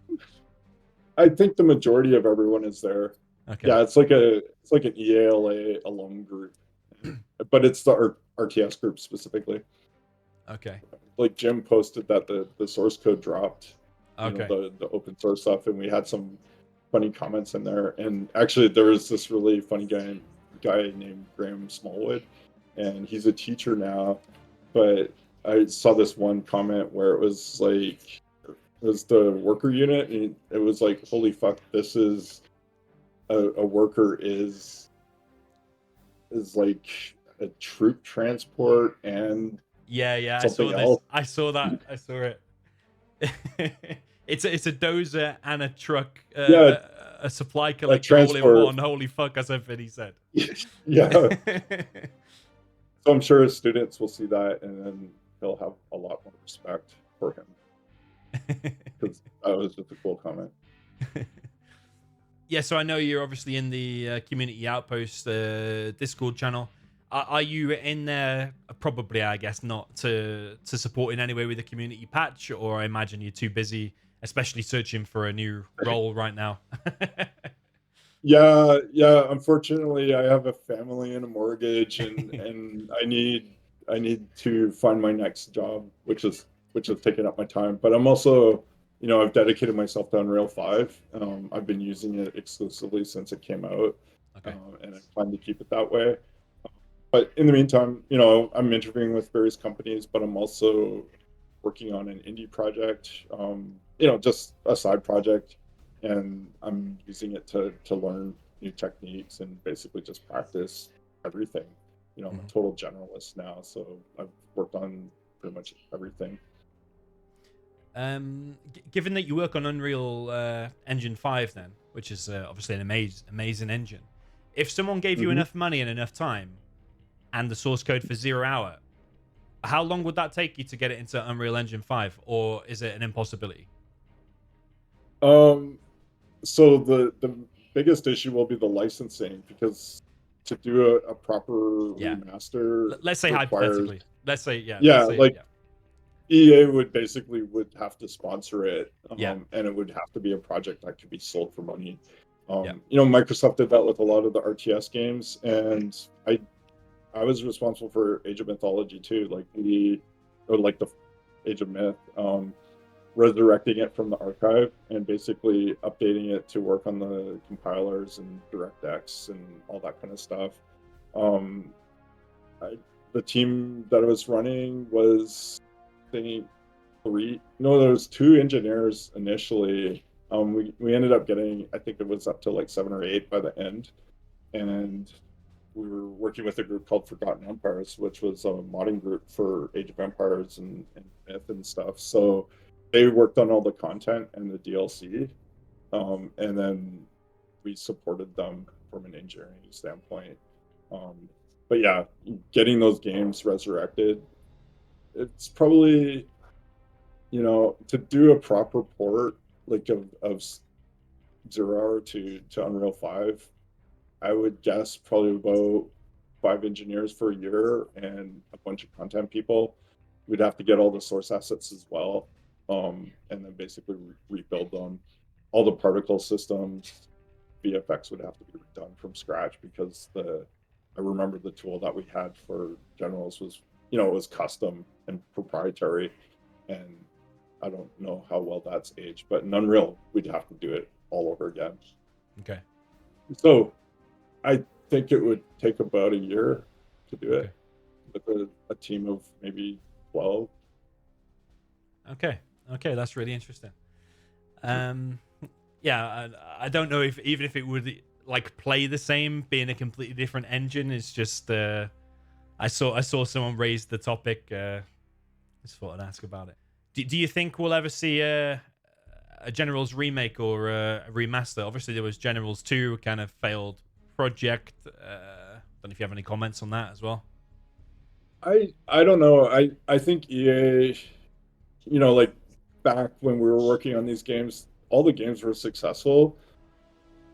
I think the majority of everyone is there. Okay. Yeah, it's like an EALA alum group, but it's the RTS group specifically. Okay. Like Jim posted that the source code dropped, Okay. the open source stuff, and we had some funny comments in there. And actually, there was this really funny guy named Graham Smallwood, and he's a teacher now. But I saw this one comment where it was like, it was the worker unit, and it was like, holy fuck, this is a worker is like a troop transport and Yeah. I something saw this. else. I saw that. I saw it. It's a dozer and a truck, Yeah, a supply a collector all in transport. one. Holy fuck, as Anthony said. Yeah. So I'm sure his students will see that, and then they'll have a lot more respect for him, because that was just a cool comment. Yeah, so I know you're obviously in the Community Outpost Discord channel. Are you in there? Probably, I guess, not to support in any way with the community patch, or I imagine you're too busy, especially searching for a new role right now. Yeah. Unfortunately, I have a family and a mortgage, and I need to find my next job, which is taking up my time. But I'm also, I've dedicated myself to Unreal 5. I've been using it exclusively since it came out, Okay. and I plan to keep it that way. But in the meantime, I'm interviewing with various companies, but I'm also working on an indie project, just a side project, and I'm using it to learn new techniques and basically just practice everything. I'm a total generalist now, so I've worked on pretty much everything. Given that you work on Unreal Engine 5 then, which is obviously an amazing engine, if someone gave you enough money and enough time and the source code for 0 Hour, how long would that take you to get it into Unreal Engine 5, or is it an impossibility? So the biggest issue will be the licensing, because to do a proper remaster Let's say requires, hypothetically. Let's say like EA would have to sponsor it, Yeah. and it would have to be a project that could be sold for money. Microsoft did that with a lot of the RTS games, and I was responsible for Age of Mythology too, like the Age of Myth, resurrecting it from the archive and basically updating it to work on the compilers and DirectX and all that kind of stuff. The team that I was running was, I think, there was 2 engineers initially. We ended up getting, I think it was up to like 7 or 8 by the end, and we were working with a group called Forgotten Empires, which was a modding group for Age of Empires and Myth and stuff. So they worked on all the content and the DLC, and then we supported them from an engineering standpoint. But yeah, getting those games resurrected, it's probably, to do a proper port like of 0 Hour to Unreal 5, I would guess probably about 5 engineers for a year and a bunch of content people. We'd have to get all the source assets as well, and then basically rebuild them. All the particle systems, VFX would have to be done from scratch, because I remember the tool that we had for Generals was, it was custom and proprietary, and I don't know how well that's aged, but in Unreal, we'd have to do it all over again. Okay. So I think it would take about a year to do it with a team of maybe 12. Okay, that's really interesting. Yeah, I don't know if even if it would like play the same, being a completely different engine. Is just I saw someone raise the topic. Just thought I'd ask about it. Do you think we'll ever see a Generals remake or a remaster? Obviously, there was Generals 2, kind of failed project. Don't know if you have any comments on that as well. I don't know. I think EA, like back when we were working on these games, all the games were successful,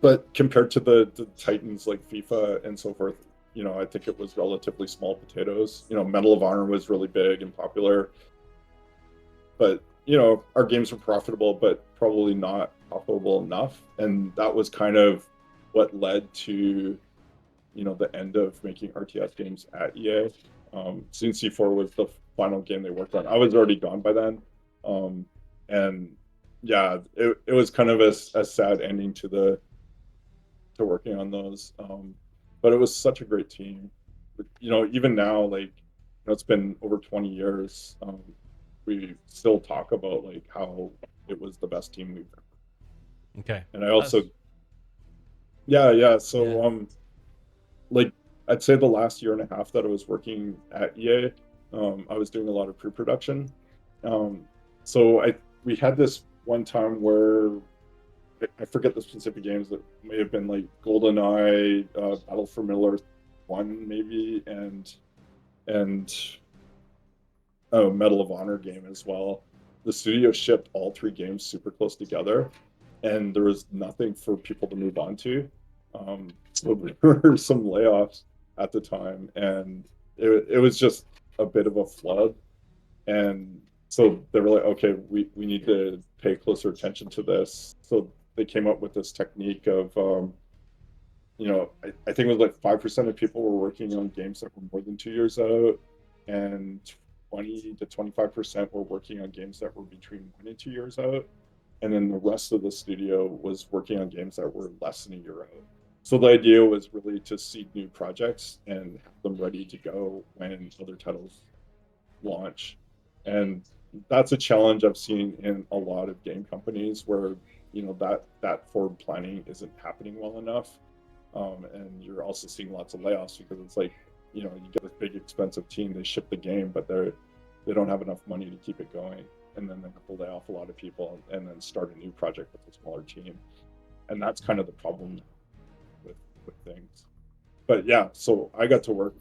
but compared to the titans like FIFA and so forth, you know, I think it was relatively small potatoes. You know, Medal of Honor was really big and popular, but you know, our games were profitable, but probably not profitable enough, and that was kind of what led to, you know, the end of making RTS games at EA. C&C 4 was the final game they worked on. I was already gone by then, and yeah, it was kind of a sad ending to working on those. But it was such a great team. You know, even now, like, you know, it's been over 20 years. We still talk about like how it was the best team we've ever. Okay. And I also, yeah. So, Yeah. like, I'd say the last year and a half that I was working at EA, I was doing a lot of pre-production. So we had this one time where I forget the specific games, that may have been like GoldenEye, Battle for Middle-earth 1 maybe, and a Medal of Honor game as well. The studio shipped all 3 games super close together, and there was nothing for people to move on to. So there were some layoffs at the time, and it was just a bit of a flood. And so they were like, okay, we need to pay closer attention to this. So they came up with this technique of, you know, I think it was like 5% of people were working on games that were more than 2 years out, and 20 to 25% were working on games that were between 1 and 2 years out. And then the rest of the studio was working on games that were less than a year out. So the idea was really to seed new projects and have them ready to go when other titles launch. And that's a challenge I've seen in a lot of game companies where, you know, that forward planning isn't happening well enough. And you're also seeing lots of layoffs because it's like, you know, you get this big expensive team, they ship the game, but they don't have enough money to keep it going. And then they have to lay off a lot of people and then start a new project with a smaller team. And that's kind of the problem with things. But yeah, so I got to work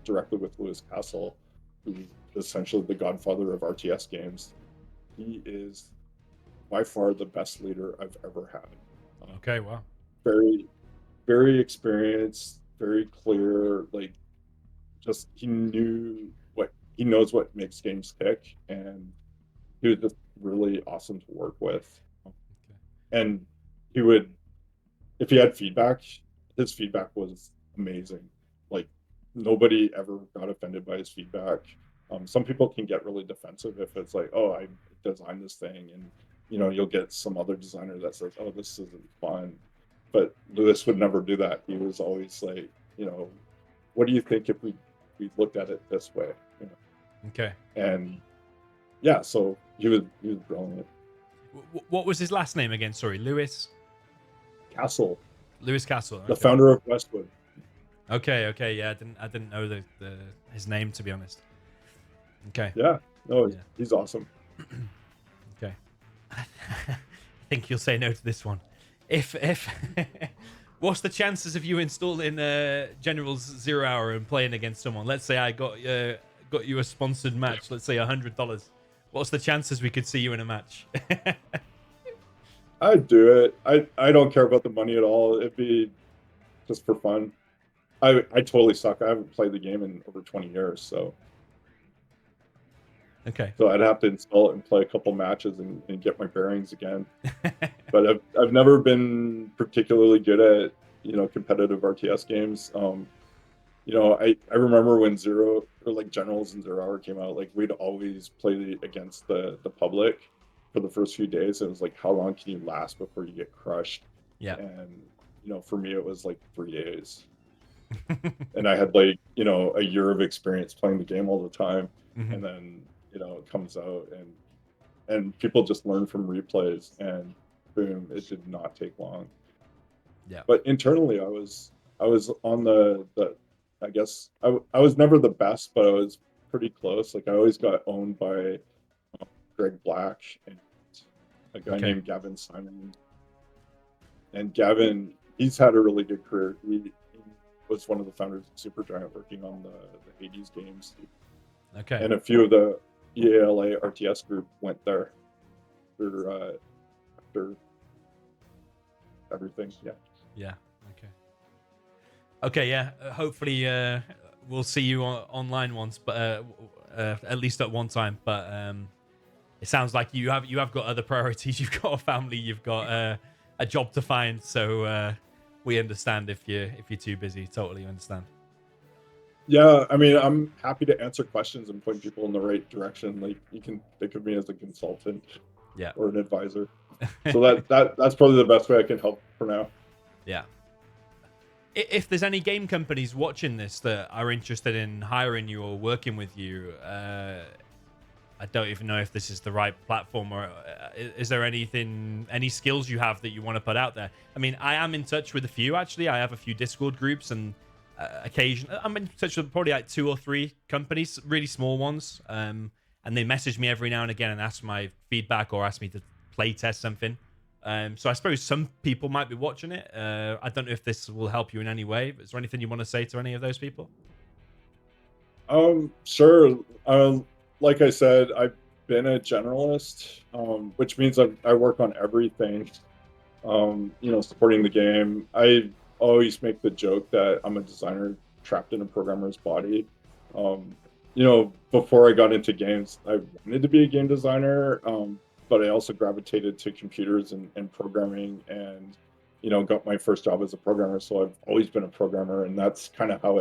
directly with Louis Castle, who is essentially the godfather of RTS games. He is by far the best leader I've ever had. Okay, wow. Very, very experienced, very clear, like, just he knows what makes games tick, and he was just really awesome to work with. Okay. And he would, if he had feedback, his feedback was amazing. Like, nobody ever got offended by his feedback. Some people can get really defensive if it's like, oh, I designed this thing, and you know, you'll get some other designer that says, oh, this isn't fun. But Lewis would never do that. He was always like, you know, what do you think if we looked at it this way? You know? Okay. And yeah, so he was brilliant. What was his last name again? Sorry, Lewis Castle. Lewis Castle. Okay. The founder of Westwood. Okay. Yeah, I didn't know his name, to be honest. Okay. Yeah. No, Yeah. he's awesome. Okay. I think you'll say no to this one. If what's the chances of you installing Generals Zero Hour and playing against someone? Let's say I got you a sponsored match. Let's say $100. What's the chances we could see you in a match? I'd do it. I don't care about the money at all. It'd be just for fun. I totally suck. I haven't played the game in over 20 years, so Okay. I'd have to install it and play a couple matches and get my bearings again. But I've never been particularly good at, you know, competitive RTS games. You know, I remember when Generals and Zero Hour came out, like, we'd always play against the public for the first few days. It was like, how long can you last before you get crushed? Yeah. And, you know, for me, it was like 3 days. And I had, like, you know, a year of experience playing the game all the time. Mm-hmm. And then, you know, it comes out and people just learn from replays, and boom, it did not take long. Yeah. But internally, I was on the I guess I was never the best, but I was pretty close. Like, I always got owned by Greg Black and a guy named Gavin Simon. And Gavin, he's had a really good career. He was one of the founders of Supergiant, working on the Hades games. Okay. And a few of the EALA RTS group went there everything. Yeah. Yeah. Okay. Okay. Yeah. Hopefully, we'll see you online once, but at least at one time. But it sounds like you have got other priorities. You've got a family. You've got a job to find. So we understand if you're too busy. Totally understand. Yeah, I mean, I'm happy to answer questions and point people in the right direction. Like, you can think of me as a consultant, Yeah. or an advisor. So that's probably the best way I can help for now. Yeah. If there's any game companies watching this that are interested in hiring you or working with you, I don't even know if this is the right platform, or is there any skills you have that you want to put out there? I mean, I am in touch with a few, actually. I have a few Discord groups, and occasionally I'm in touch with probably like 2 or 3 companies, really small ones. And they message me every now and again and ask my feedback or ask me to play test something. So I suppose some people might be watching it. I don't know if this will help you in any way. Is there anything you want to say to any of those people? Sure. Like I said, I've been a generalist, which means I work on everything. Supporting the game. I always make the joke that I'm a designer trapped in a programmer's body. Before I got into games, I wanted to be a game designer, but I also gravitated to computers and programming, and got my first job as a programmer. So I've always been a programmer, and that's kind of how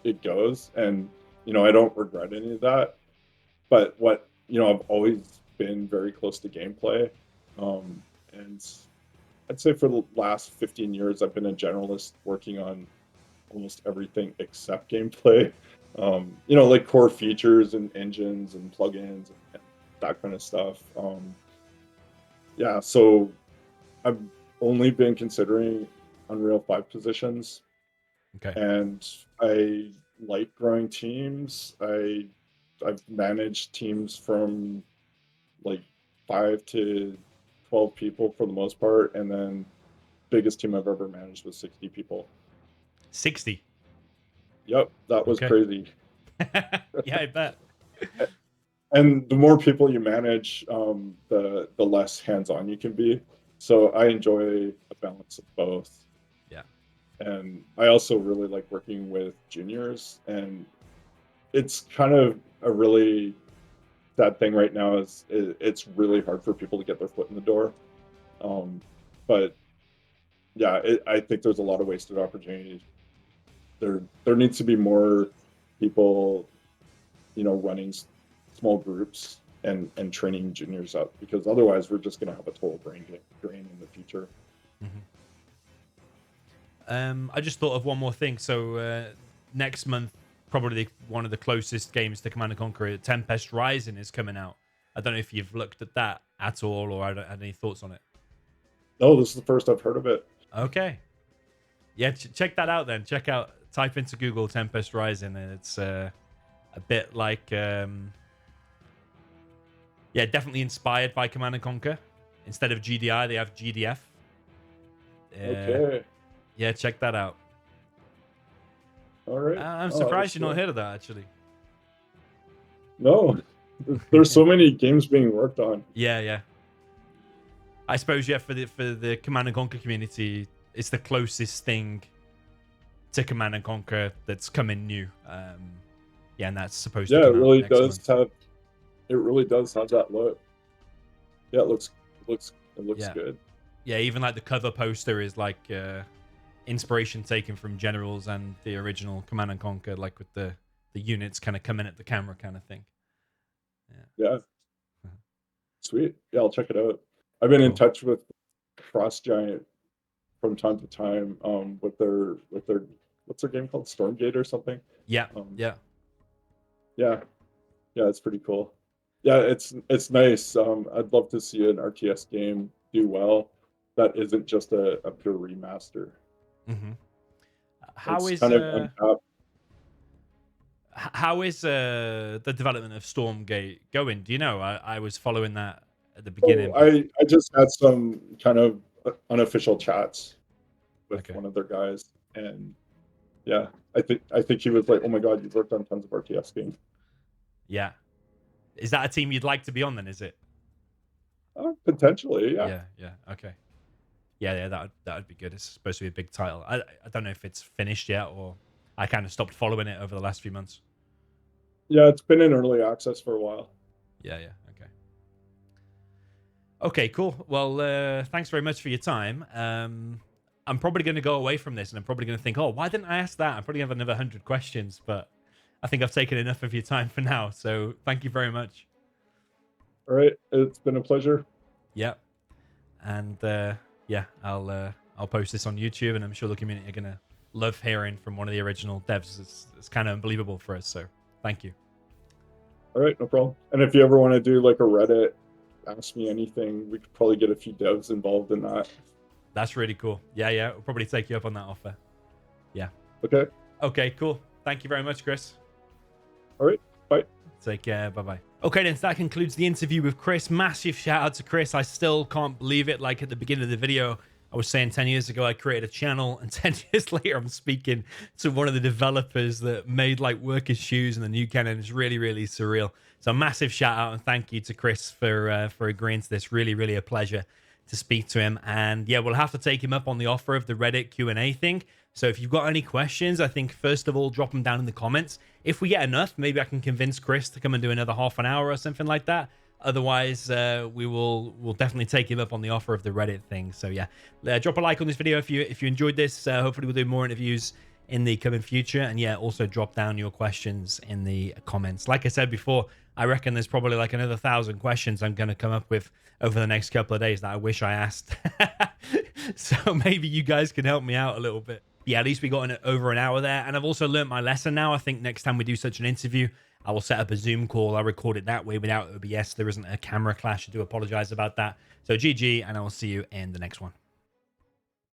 it goes. And I don't regret any of that. But I've always been very close to gameplay, and I'd say for the last 15 years, I've been a generalist working on almost everything except gameplay. Like core features and engines and plugins and that kind of stuff. Yeah, so I've only been considering Unreal 5 positions, Okay. and I like growing teams. I've managed teams from like 5 to 12 people for the most part, and then biggest team I've ever managed was 60 people. 60. Yep, that was Okay. crazy. Yeah, I bet. And the more people you manage, the less hands-on you can be. So I enjoy a balance of both. Yeah. And I also really like working with juniors, and it's kind of a really sad thing right now is it's really hard for people to get their foot in the door. But yeah, I think there's a lot of wasted opportunities. There needs to be more people, running small groups and training juniors up, because otherwise we're just going to have a total brain drain in the future. I just thought of one more thing. So next month, probably one of the closest games to Command & Conquer, Tempest Rising, is coming out. I don't know if you've looked at that at all, or had any thoughts on it. No, this is the first I've heard of it. Okay. Yeah, check that out then. Type into Google Tempest Rising, and it's a bit like, definitely inspired by Command & Conquer. Instead of GDI, they have GDF. Okay. Yeah, check that out. All right. I'm surprised you've not heard of that, actually. No, there's so many games being worked on. Yeah. I suppose, for the Command & Conquer community, it's the closest thing to Command & Conquer that's coming new. And that's supposed to come out next month. It really does have that look. Yeah, it looks good. Yeah, even like the cover poster is like inspiration taken from Generals and the original Command & Conquer, like with the units kind of coming at the camera kind of thing. Yeah. Sweet. Yeah, I'll check it out. I've been in touch with Frost Giant from time to time, with their what's their game called? Stormgate or something? Yeah. Yeah, it's pretty cool. Yeah, it's nice. I'd love to see an RTS game do well that isn't just a pure remaster. How is the development of Stormgate going? Do you know? I was following that at the beginning. I just had some kind of unofficial chats with one of their guys, and yeah, I think he was like, "Oh my god, you've worked on tons of RTS games." Yeah, is that a team you'd like to be on then? Is it? Potentially, yeah. Yeah. Okay. Yeah, that would be good. It's supposed to be a big title. I don't know if it's finished yet, or I kind of stopped following it over the last few months. Yeah, it's been in early access for a while. Yeah, okay. Okay, cool. Well, thanks very much for your time. I'm probably going to go away from this, and I'm probably going to think, oh, why didn't I ask that? I'm probably going to have another 100 questions, but I think I've taken enough of your time for now. So thank you very much. All right, it's been a pleasure. Yeah, and yeah, I'll post this on YouTube, and I'm sure the community are going to love hearing from one of the original devs. It's kind of unbelievable for us. So thank you. All right, no problem. And if you ever want to do like a Reddit, ask me anything, we could probably get a few devs involved in that. That's really cool. Yeah, we'll probably take you up on that offer. Yeah. Okay. Okay, cool. Thank you very much, Kris. All right, bye. Take care. Bye-bye. Okay, then, so that concludes the interview with Kris. Massive shout out to Kris. I still can't believe it. Like at the beginning of the video, I was saying 10 years ago, I created a channel, and 10 years later, I'm speaking to one of the developers that made like workers' shoes and the Nuke Cannon. It's really, really surreal. So massive shout out and thank you to Kris for agreeing to this. Really, really a pleasure to speak to him. And yeah, we'll have to take him up on the offer of the Reddit Q&A thing. So if you've got any questions, I think first of all, drop them down in the comments. If we get enough, maybe I can convince Kris to come and do another half an hour or something like that. Otherwise, we'll definitely take him up on the offer of the Reddit thing. So yeah, drop a like on this video if you enjoyed this. Hopefully we'll do more interviews in the coming future. And yeah, also drop down your questions in the comments. Like I said before, I reckon there's probably like another 1,000 questions I'm going to come up with over the next couple of days that I wish I asked. So maybe you guys can help me out a little bit. Yeah, at least we got over an hour there. And I've also learned my lesson now. I think next time we do such an interview, I will set up a Zoom call. I'll record it that way without OBS. There isn't a camera clash. I do apologize about that. So GG, and I will see you in the next one.